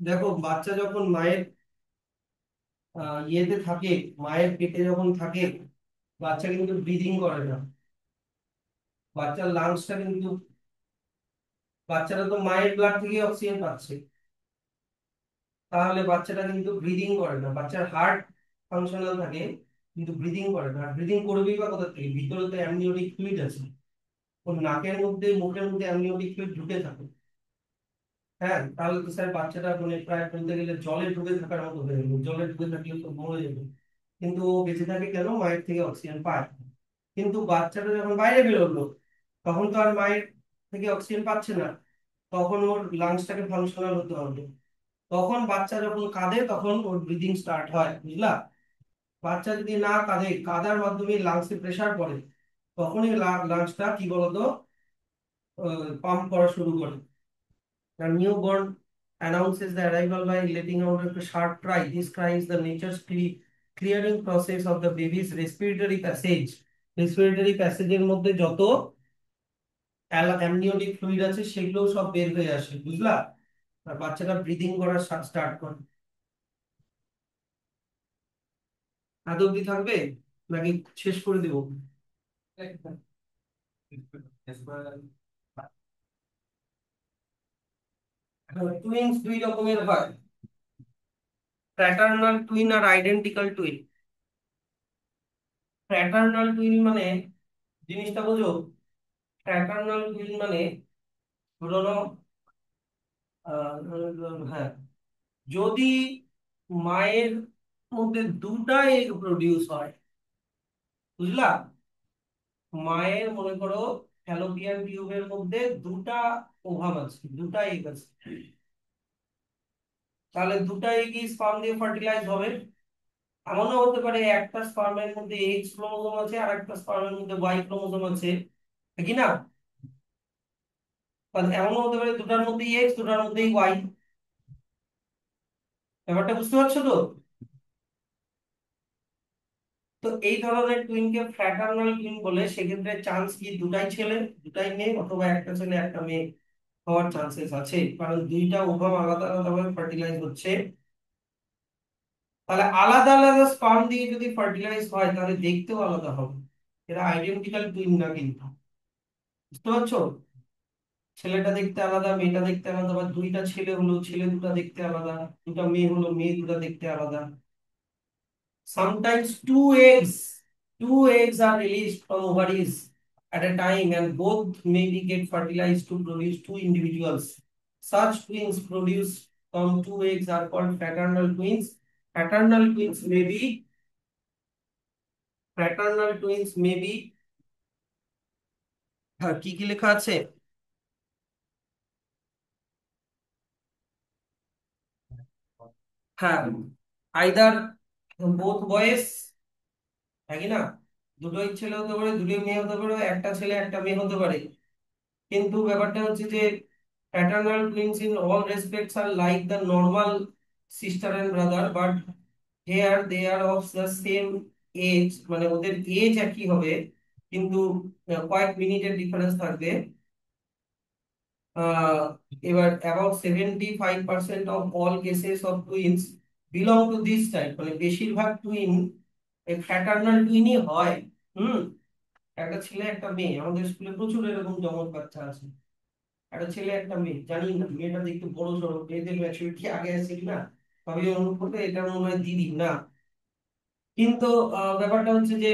দেখো বাচ্চা যখন মায়ের ইয়েতে থাকে, মায়ের পেটে যখন থাকে, বাচ্চা কিন্তু ব্রিদিং করে না। বাচ্চার লাংসটা কিন্তু, বাচ্চারা তো মায়ের ব্লাড থেকে অক্সিজেন পাচ্ছে, তাহলে বাচ্চাটা কিন্তু ব্রিদিং করে না। বাচ্চার হার্ট ফাংশনাল থাকে কিন্তু ব্রিদিং করে না। ব্রিদিং করবেই বা কোথা থেকে? ভিতরে তো অ্যামনিওটিক ফ্লুইড আছে, ওর নাকের মধ্যে মুখের মধ্যে অ্যামনিওটিক ফ্লুইড ঢুকে থাকে। হ্যাঁ, তাহলে তো স্যার বাচ্চাটা মানে প্রায় বলতে গেলে জলে ডুবে থাকার মতো হয়ে গেল, জলে ডুবে থাকলে তো মরে যাবে। কিন্তু ও বেঁচে থাকে কেন? মায়ের থেকে অক্সিজেন পায়। কিন্তু বাচ্চাটা যখন বাইরে বেরোলো, তখন তো আর মায়ের থেকে অক্সিজেন পাচ্ছে না, তখন ওর লাংসটাকে ফাংশনাল হতে হবে। তখন বাচ্চা যখন কাঁদে তখন ওর ব্রিদিং স্টার্ট হয়, বুঝলা? বাচ্চা যদি না কাঁদে, কাঁদার মাধ্যমে লাংসে প্রেসার পড়ে, তখনই লাংসটা কি বলতো পাম্প করা শুরু করে। The newborn announces the arrival by letting out a sharp cry. This cry is the nature's clearing process of the baby's respiratory passage. Respiratory passage এর মধ্যে যত অ্যামনিওটিক ফ্লুইড আছে, সেগুলো সব বের হয়ে আসে, বুঝলা? আর বাচ্চাটা ব্রিদিং করা স্টার্ট করে। এত অব্দি থাকবে নাকি শেষ করে দেবো? টুইন্স দুই রকমের হয়, ফ্র্যাটার্নাল টুইন আর আইডেন্টিক্যাল টুইন। ফ্র্যাটার্নাল টুইন মানে, জিনিসটা বোঝো, ফ্র্যাটার্নাল টুইন মানে ধরো নাও, হ্যাঁ, যদি মায়ের মধ্যে দুটা এগ প্রডিউস হয়, বুঝলা? মায়ের মনে করো ফ্যালোপিয়ান টিউবের মধ্যে দুটা ওভাম আছে, দুটা এগ আছে, তাহলে দুটা এগই স্পার্ম দিয়ে ফার্টিলাইজ হবে। এমনও হতে পারে একটা স্পার্মের মধ্যে এক্স ক্রোমোজোম আছে আর একটা স্পার্মের মধ্যে ওয়াই ক্রোমোজোম আছে, ঠিক না? তাহলে এমনও হতে পারে দুটার মধ্যেই এক্স, দুটার মধ্যেই ওয়াই। ব্যাপারটা বুঝতে পারছো তো? তো এই ধরনের টুইনকে ফ্র্যাটার্নাল টুইন বলে। সেক্ষেত্রে চান্স কি, দুটাই ছেলে দুটাই মেয়ে, অথবা একটা ছেলে একটা মেয়ে হওয়ার চান্সেস আছে, কারণ দুইটা ওভাম আলাদা আলাদা ভাবে ফার্টিলাইজ হচ্ছে। তাহলে আলাদা আলাদা স্পার্ম দিয়ে যদি ফার্টিলাইজ হয় তাহলে দেখতেও আলাদা হবে। এরা আইডেন্টিক্যাল টুইন না কিন্তু, বুঝতে পারছো? ছেলেটা দেখতে আলাদা, মেয়েটা দেখতে আলাদা, বা দুইটা ছেলে হলো ছেলে দুটা দেখতে আলাদা, দুটা মেয়ে হলো মেয়ে দুটা দেখতে আলাদা। Sometimes two eggs are released from ovaries at a time, and both maybe get fertilized to produce two individuals. Such twins produced from two eggs are called fraternal twins. Fraternal twins may be fraternal twins may be হ্যাঁ, কি কি লেখা আছে? হ্যাঁ, either both boys, হ্যাঁ কি না? দুটোই ছেলে হতে পারে, দুটোই মেয়ে হতে পারে, একটা ছেলে একটা মেয়ে হতে পারে। কিন্তু ব্যাপারটা হচ্ছে যে fraternal twins in all respects are like the normal sister and brother, but here they are of the same age, মানে ওদের এজ একই হবে, কিন্তু কয়েক মিনিটের ডিফারেন্স থাকবে। আহ এবার about 75% of all cases of twins belong to this type, মানে বেশিরভাগ টুইন এই ফ্র্যাটার্নাল টুইনই হয়। হুম, একটা ছেলে একটা মেয়ে, আমাদের স্কুলে প্রচুর এরকম জমজ বাচ্চা আছে। একটা ছেলে একটা মেয়ে, জানি না মেয়েটা দেখতে বড় সড়ো, মেয়েদের ম্যাচুরিটি আগে আছে কিনা, তবে অনুভব করতে এটা মনে হয় দিদি না। কিন্তু ব্যাপারটা হচ্ছে যে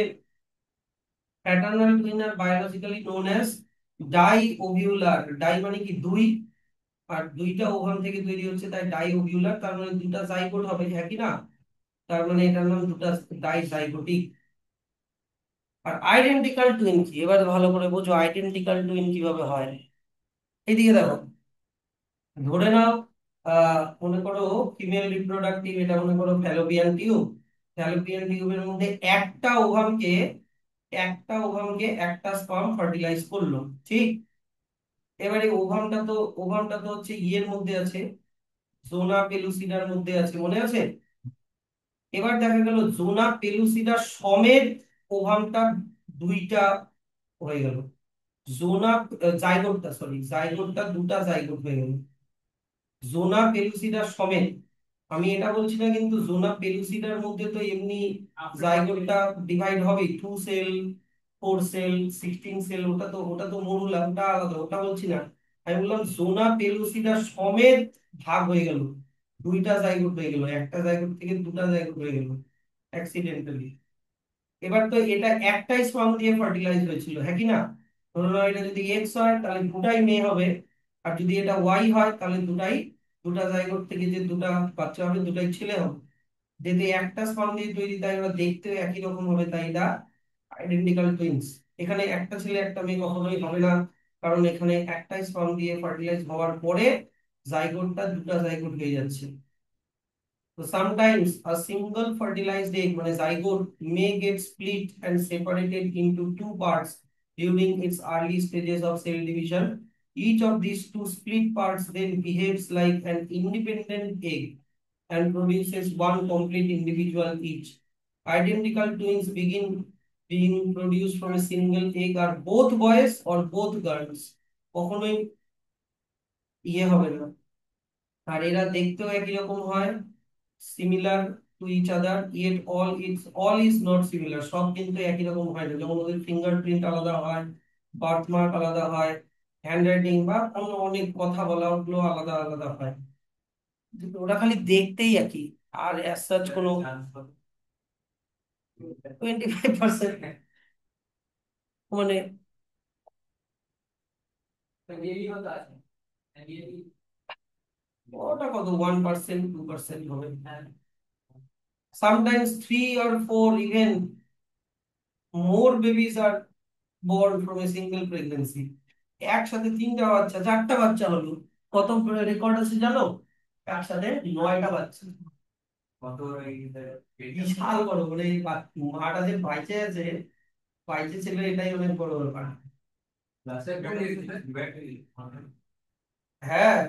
প্যাটার্নাল টুইন আর biologically known as die ওভিউলার। Die মানে কি দুই, আর দুইটা ওভাম থেকে তৈরি হচ্ছে তাই ডাই ওভিউলার, তার মানে দুটা জাইগোট হবে, হ্যাঁ কি না? তার মানে এটার নাম দুটা ডাই জাইগোটিক। আর আইডেন্টিক্যাল টুইন কি, এবার ভালো করে বোঝো আইডেন্টিক্যাল টুইন কিভাবে হয়। এইদিকে দেখো, ধরে নাও মনে করো ফিমেল রিপ্রোডাক্টিভ, এটা মনে করো ফ্যালোপিয়ান টিউব। ফ্যালোপিয়ান টিউবের মধ্যে একটা ওভামকে একটা স্পার্ম ফার্টিলাইজ করলো, ঠিক? এবারে ওভামটা তো হচ্ছে ইয়ের মধ্যে আছে, জোনা পেলুসিডার মধ্যে আছে, মনে আছে? এবার দেখা গেল জোনা পেলুসিডা সমেত ওভামটা দুইটা হয়ে গেল। জোনা জাইগোটটা, সরি জাইগোটটা দুটা জাইগোট হয়ে গেল জোনা পেলুসিডা সমেত। আমি এটা বলছি না কিন্তু জোনা পেলুসিডার মধ্যে তো এমনি জাইগোটটা ডিভাইড হবে 2 সেল, 4 সেল, 16 সেল, ওটা তো মরুলা, ওটা আলাদা, ওটা বলছি না। আমি বললাম জোনা পেলুসিডা সমেত ভাগ হয়ে গেল, দুইটা জাইগোট হয়ে গেল, একটা জাইগোট থেকে দুটা জাইগোট হয়ে গেল অ্যাক্সিডেন্টালি। এবার তো এটা একটাই স্পার্ম দিয়ে ফার্টিলাইজ হয়েছিল, হ্যাঁ কি না? ধরো নাও এটা যদি এক্স হয় তাহলে দুটাই মেয়ে হবে, আর যদি এটা ওয়াই হয় তাহলে দুটা জায়গা থেকে যে দুটা বাচ্চা হবে দুটাই ছেলে হবে। যদি একটা স্পার্ম দিয়ে তৈরি তাই ওরা দেখতেও একই রকম হবে, তাই এটা আইডেন্টিক্যাল টুইনস। এখানে একটা ছেলে একটা মেয়ে কখনোই হবে না, কারণ এখানে একটাই স্পার্ম দিয়ে ফার্টিলাইজ হওয়ার পরে জাইগোটটা দুটা জাইগোট হয়ে যাচ্ছে। So sometimes a single fertilized egg, মানে zygote, may get split and separated into two parts during its early stages of cell division. Each of these two split parts then behaves like an independent egg and produces one complete individual each. Identical twins begin being produced from a single egg are both boys or both girls. কখনোই ইয়ে হবে না। আর এরা দেখতেও একই রকম হয়, similar to each other, yet all is not similar. সব কিন্তু একই রকম হয় না, যেমন ওদের ফিঙ্গারপ্রিন্ট আলাদা হয়, বার্থমার্ক আলাদা হয়, হ্যান্ডরাইটিং বা অন্য অনেক কথা বলা, ওগুলো আলাদা আলাদা হয়। ওরা খালি দেখতেই একই, আর অ্যাজ সাচ কোনো 25%, মানে ওটা কত, 1%, 2% হবে। Sometimes 3 or 4, even more babies are born from a single pregnancy. একসাথে 3টা বাচ্চা, 4টা বাচ্চা হলো, কত রেকর্ড আছে জানো? একসাথে 9টা বাচ্চা। কত বিশাল বড়, মানে এই মাটা যে বাইচে আছে, বাইচে ছিল, এটাই অনেক বড় ব্যাপার। হ্যাঁ,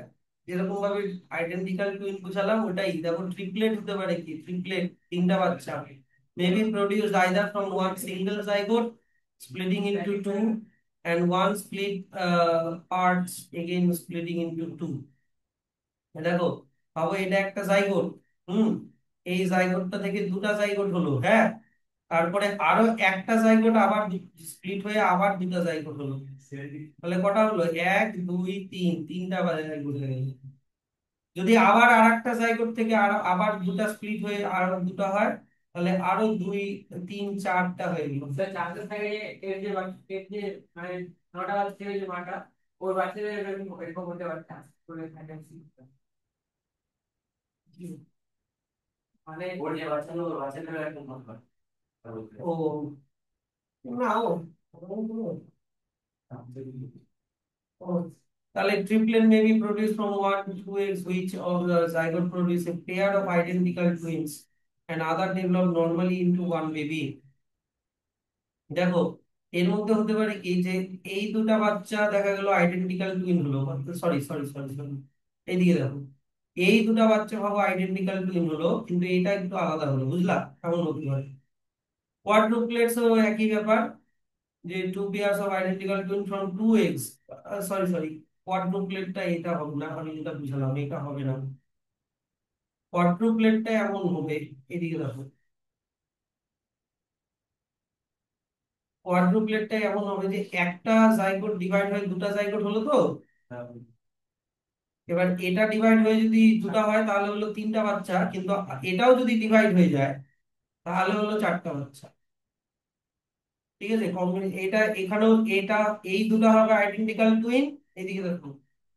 যেরকম ভাবে আইডেন্টিক্যাল টুইন বুঝালাম, ওটাই দেখো ট্রিপলেট হতে পারে কি, ট্রিপলেট 3টা বাচ্চা maybe produced either from one single zygote splitting into two, and one split parts again splitting into two. দেখো, ভাবো এটা একটা জাইগোট। হুম, এই জাইগোটটা থেকে 2টা জাইগোট হলো, হ্যাঁ, তারপরে আরো একটা জাইগোট আবার স্প্লিট হয়ে আবার 2টা জাইগোট হলো, তাহলে কটা হলো? 1 2 3, 3টা জাইগোট হয়ে গেল। যদি আবার আর একটা জাইগোট থেকে আবার 2টা স্প্লিট হয়ে আরো 2টা হয়, তাহলে আরো 2 3 4টা হয়ে গেল। চান্সেস থাকে যে এর যে এর যে মানে 9টা বাচ্চা থেকে যে মাটা, ওই বাচ্চাদের এরকম হতে পারে চান্স করে থাকে। মানে ওর যে বাচ্চাগুলো, ওর বাচ্চাগুলো একদম ভালো হয়। ও না, তাহলে triplet may be produced from 1 to 2 eggs, which of the zygote produce a pair of identical twins, and other develop normally into one baby. দেখো, এর মধ্যে হতে পারে কি যে এই 2টা বাচ্চা দেখা গেল আইডেন্টিক্যাল টুইন হলো, সরি সরি সরি সরি, এইদিকে দেখো, এই 2টা বাচ্চা ভাবো আইডেন্টিক্যাল টুইন হলো, কিন্তু এটা একটু আলাদা হলো, বুঝলা? কেমন হতে পারে? কোয়াড্রুপ্লেটস ও একই ব্যাপার, যে 2 pairs of identical twin from 2 eggs, sorry sorry, কোয়াড্রুপ্লেটটা এটা হবে না, আমি যেটা বুঝালাম এটা হবে না, কোয়াড্রুপ্লেটটা এমন হবে, এদিকে দেখো, কোয়াড্রুপ্লেটটা এমন হবে যে একটা জাইগোট ডিভাইড হয়ে 2টা জাইগোট হলো তো, এবার এটা ডিভাইড হয়ে যদি 2টা হয় তাহলে হলো 3টা বাচ্চা, কিন্তু এটাও যদি ডিভাইড হয়ে যায় তাহলে হলো 4টা বাচ্চা। ঠিক আছে, এটা এখানেও এটা, এই 2টা হবে আইডেন্টিক্যাল টুইন, এদিকে দেখো,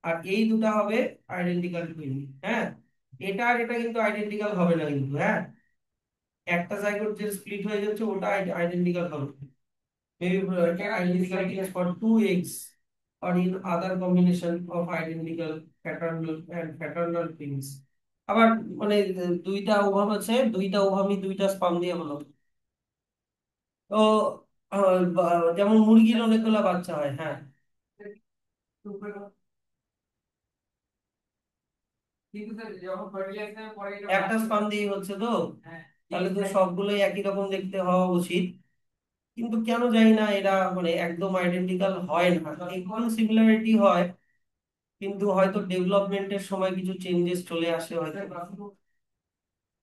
আর এই 2টা হবে আইডেন্টিক্যাল টুইন। হ্যাঁ, এটা আর এটা কিন্তু আইডেন্টিক্যাল হবে না কিন্তু, হ্যাঁ, একটা জায়গায় যে স্প্লিট হয়ে যাচ্ছে ওটা আইডেন্টিক্যাল হবে। Maybe identical twins for 2 eggs, or in other combination of identical paternal twins. আবার মানে 2টা ওভাম আছে, 2টা ওভামই 2টা স্পাম দিয়ে হলো। তো যেমন মুরগির অনেকগুলো বাচ্চা হয়, হ্যাঁ, একটা স্পাম দিয়ে হচ্ছে তো, তাহলে তো সবগুলোই একই রকম দেখতে হওয়া উচিত, কিন্তু কেন জানি না এরা মানে একদম আইডেন্টিক্যাল হয় না, একটু সিমিলারিটি হয়, কিন্তু হয়তো ডেভেলপমেন্টের সময় কিছু চেঞ্জেস চলে আসে হয়তো।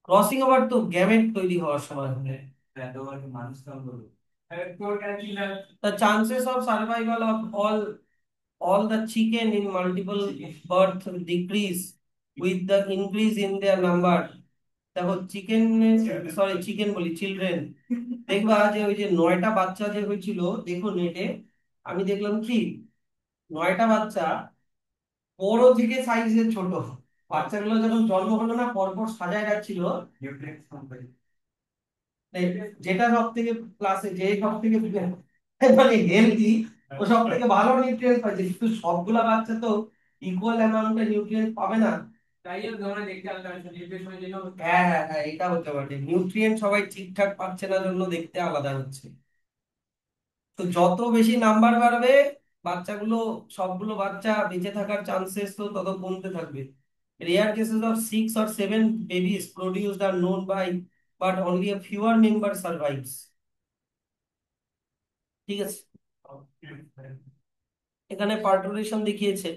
ক্রসিং ওভার তো গ্যামেট তৈরি হওয়ার সময় হয়। The chances of survival of all the chicken in multiple birth decrease with the increase in their number. দেখো চিকেন, সরি চিকেন বলি, চিলড্রেন, দেখবা যে ওই যে 9টা বাচ্চা যে হয়েছিল, দেখো নেটে, আমি দেখলাম কি 9টা বাচ্চা বড় থেকে সাইজের ছোট, বাচ্চাগুলো যখন জন্ম হলো না পরপর সাজায় রাখছিল, যেটা সব থেকে ক্লাসে, যে সব থেকে মানে হেলদি, ও সব থেকে ভালো নিউট্রিয়েন্ট পাচ্ছে, কিন্তু সবগুলা বাচ্চা তো ইকুয়াল অ্যামাউন্টের নিউট্রিয়েন্ট পাবে না। তাই জন্য ধরে দেখতে আলাদা নিউট্রিশনের জন্য, হ্যাঁ হ্যাঁ হ্যাঁ, এটা হতে পারে, নিউট্রিয়েন্ট সবাই ঠিকঠাক পাচ্ছে না জন্য দেখতে আলাদা হচ্ছে। তো যত বেশি নাম্বার বাড়বে বাচ্চাগুলো, সবগুলো বাচ্চা বেঁচে থাকার চান্সেস তো তত কমতে থাকবে। Rare cases of 6 or 7 babies produced are known by, but only a fewer member survives. ঠিক আছে, এখানে পার্টুরেশন দেখিয়েছে,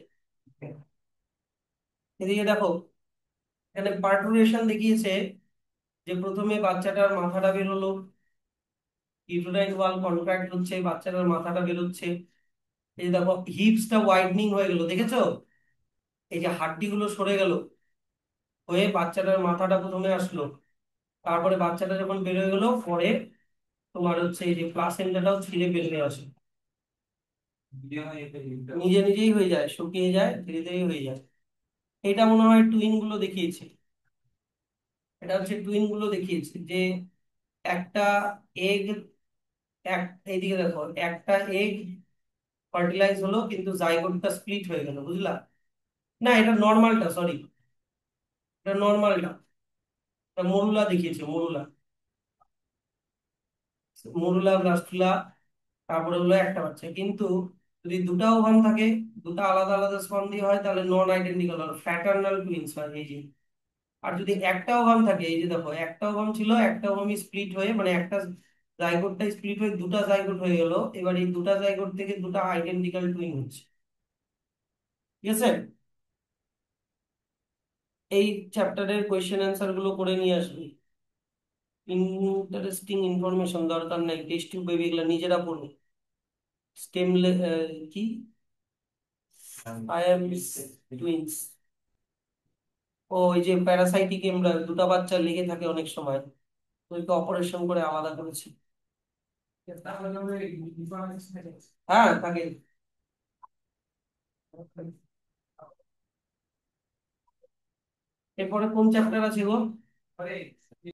এদিকে দেখো, এখানে পার্টুরেশন দেখিয়েছে যে প্রথমে বাচ্চাটার মাথাটা বেরোলো, ইউটেরাইন ওয়াল কন্ট্রাক্ট হচ্ছে, বাচ্চাটার মাথাটা বেরোচ্ছে। এই যে দেখো হিপসটা ওয়াইডনিং হয়ে গেল, দেখেছো? এই যে হাড্ডি গুলো সরে গেল, হয়ে বাচ্চাটার মাথাটা প্রথমে আসলো, তারপরে বাচ্চাটা যখন বেরোয় গেল, পরে তোমার হচ্ছে এই যে প্লাসেন্টাটাও ছিঁড়ে বেরিয়ে আসে। নিজে নিজেই হয়ে যায়, শুকিয়ে যায়, ধীরে ধীরে হয়ে যায়। এটা মনে হয় টুইন গুলো দেখিয়েছে, এটা হচ্ছে টুইন গুলো দেখিয়েছে যে একটা এগ, এক, এইদিকে দেখো, একটা এগ ফার্টিলাইজ হলো কিন্তু জাইগোটটা স্প্লিট হয়ে গেল, বুঝলা? না, এটা নর্মালটা, সরি, এটা নর্মালটা, এটা মরুলা দেখিয়েছে, মরুলা, মরুলা ব্লাস্টুলা, তারপরে হলো একটা বাচ্চা। কিন্তু যদি দুটা ওভাম থাকে, দুটা আলাদা আলাদা স্পার্ম দিয়ে হয়, তাহলে নন আইডেন্টিক্যাল হয়, ফ্র্যাটার্নাল টুইন্স হয়, এই যে। আর যদি একটা ওভাম থাকে, এই যে দেখো, একটা ওভাম ছিল, একটা ওভামই স্প্লিট হয়ে, মানে একটা জাইগোটটা স্প্লিট হয়ে দুটা জাইগোট হয়ে গেল, এবার এই দুটা জাইগোট থেকে দুটা আইডেন্টিক্যাল টুইন হচ্ছে। ঠিক আছে, এই চ্যাপ্টারের কোয়েশ্চেন অ্যান্সার গুলো করে নিয়ে আসবি। ইন্টারেস্টিং ইনফরমেশন দরকার নাই, টেস্ট টিউব বেবি এগুলো নিজেরা পড়বে। স্টেম কি, আই এম টুইন্স, ও ওই যে প্যারাসাইটিক এমব্রায়ো, দুটো বাচ্চা লেগে থাকে অনেক সময়, ওইকে অপারেশন করে আলাদা করেছি। হ্যাঁ থাকে। এরপরে কোন চ্যাপ্টার আছে গো?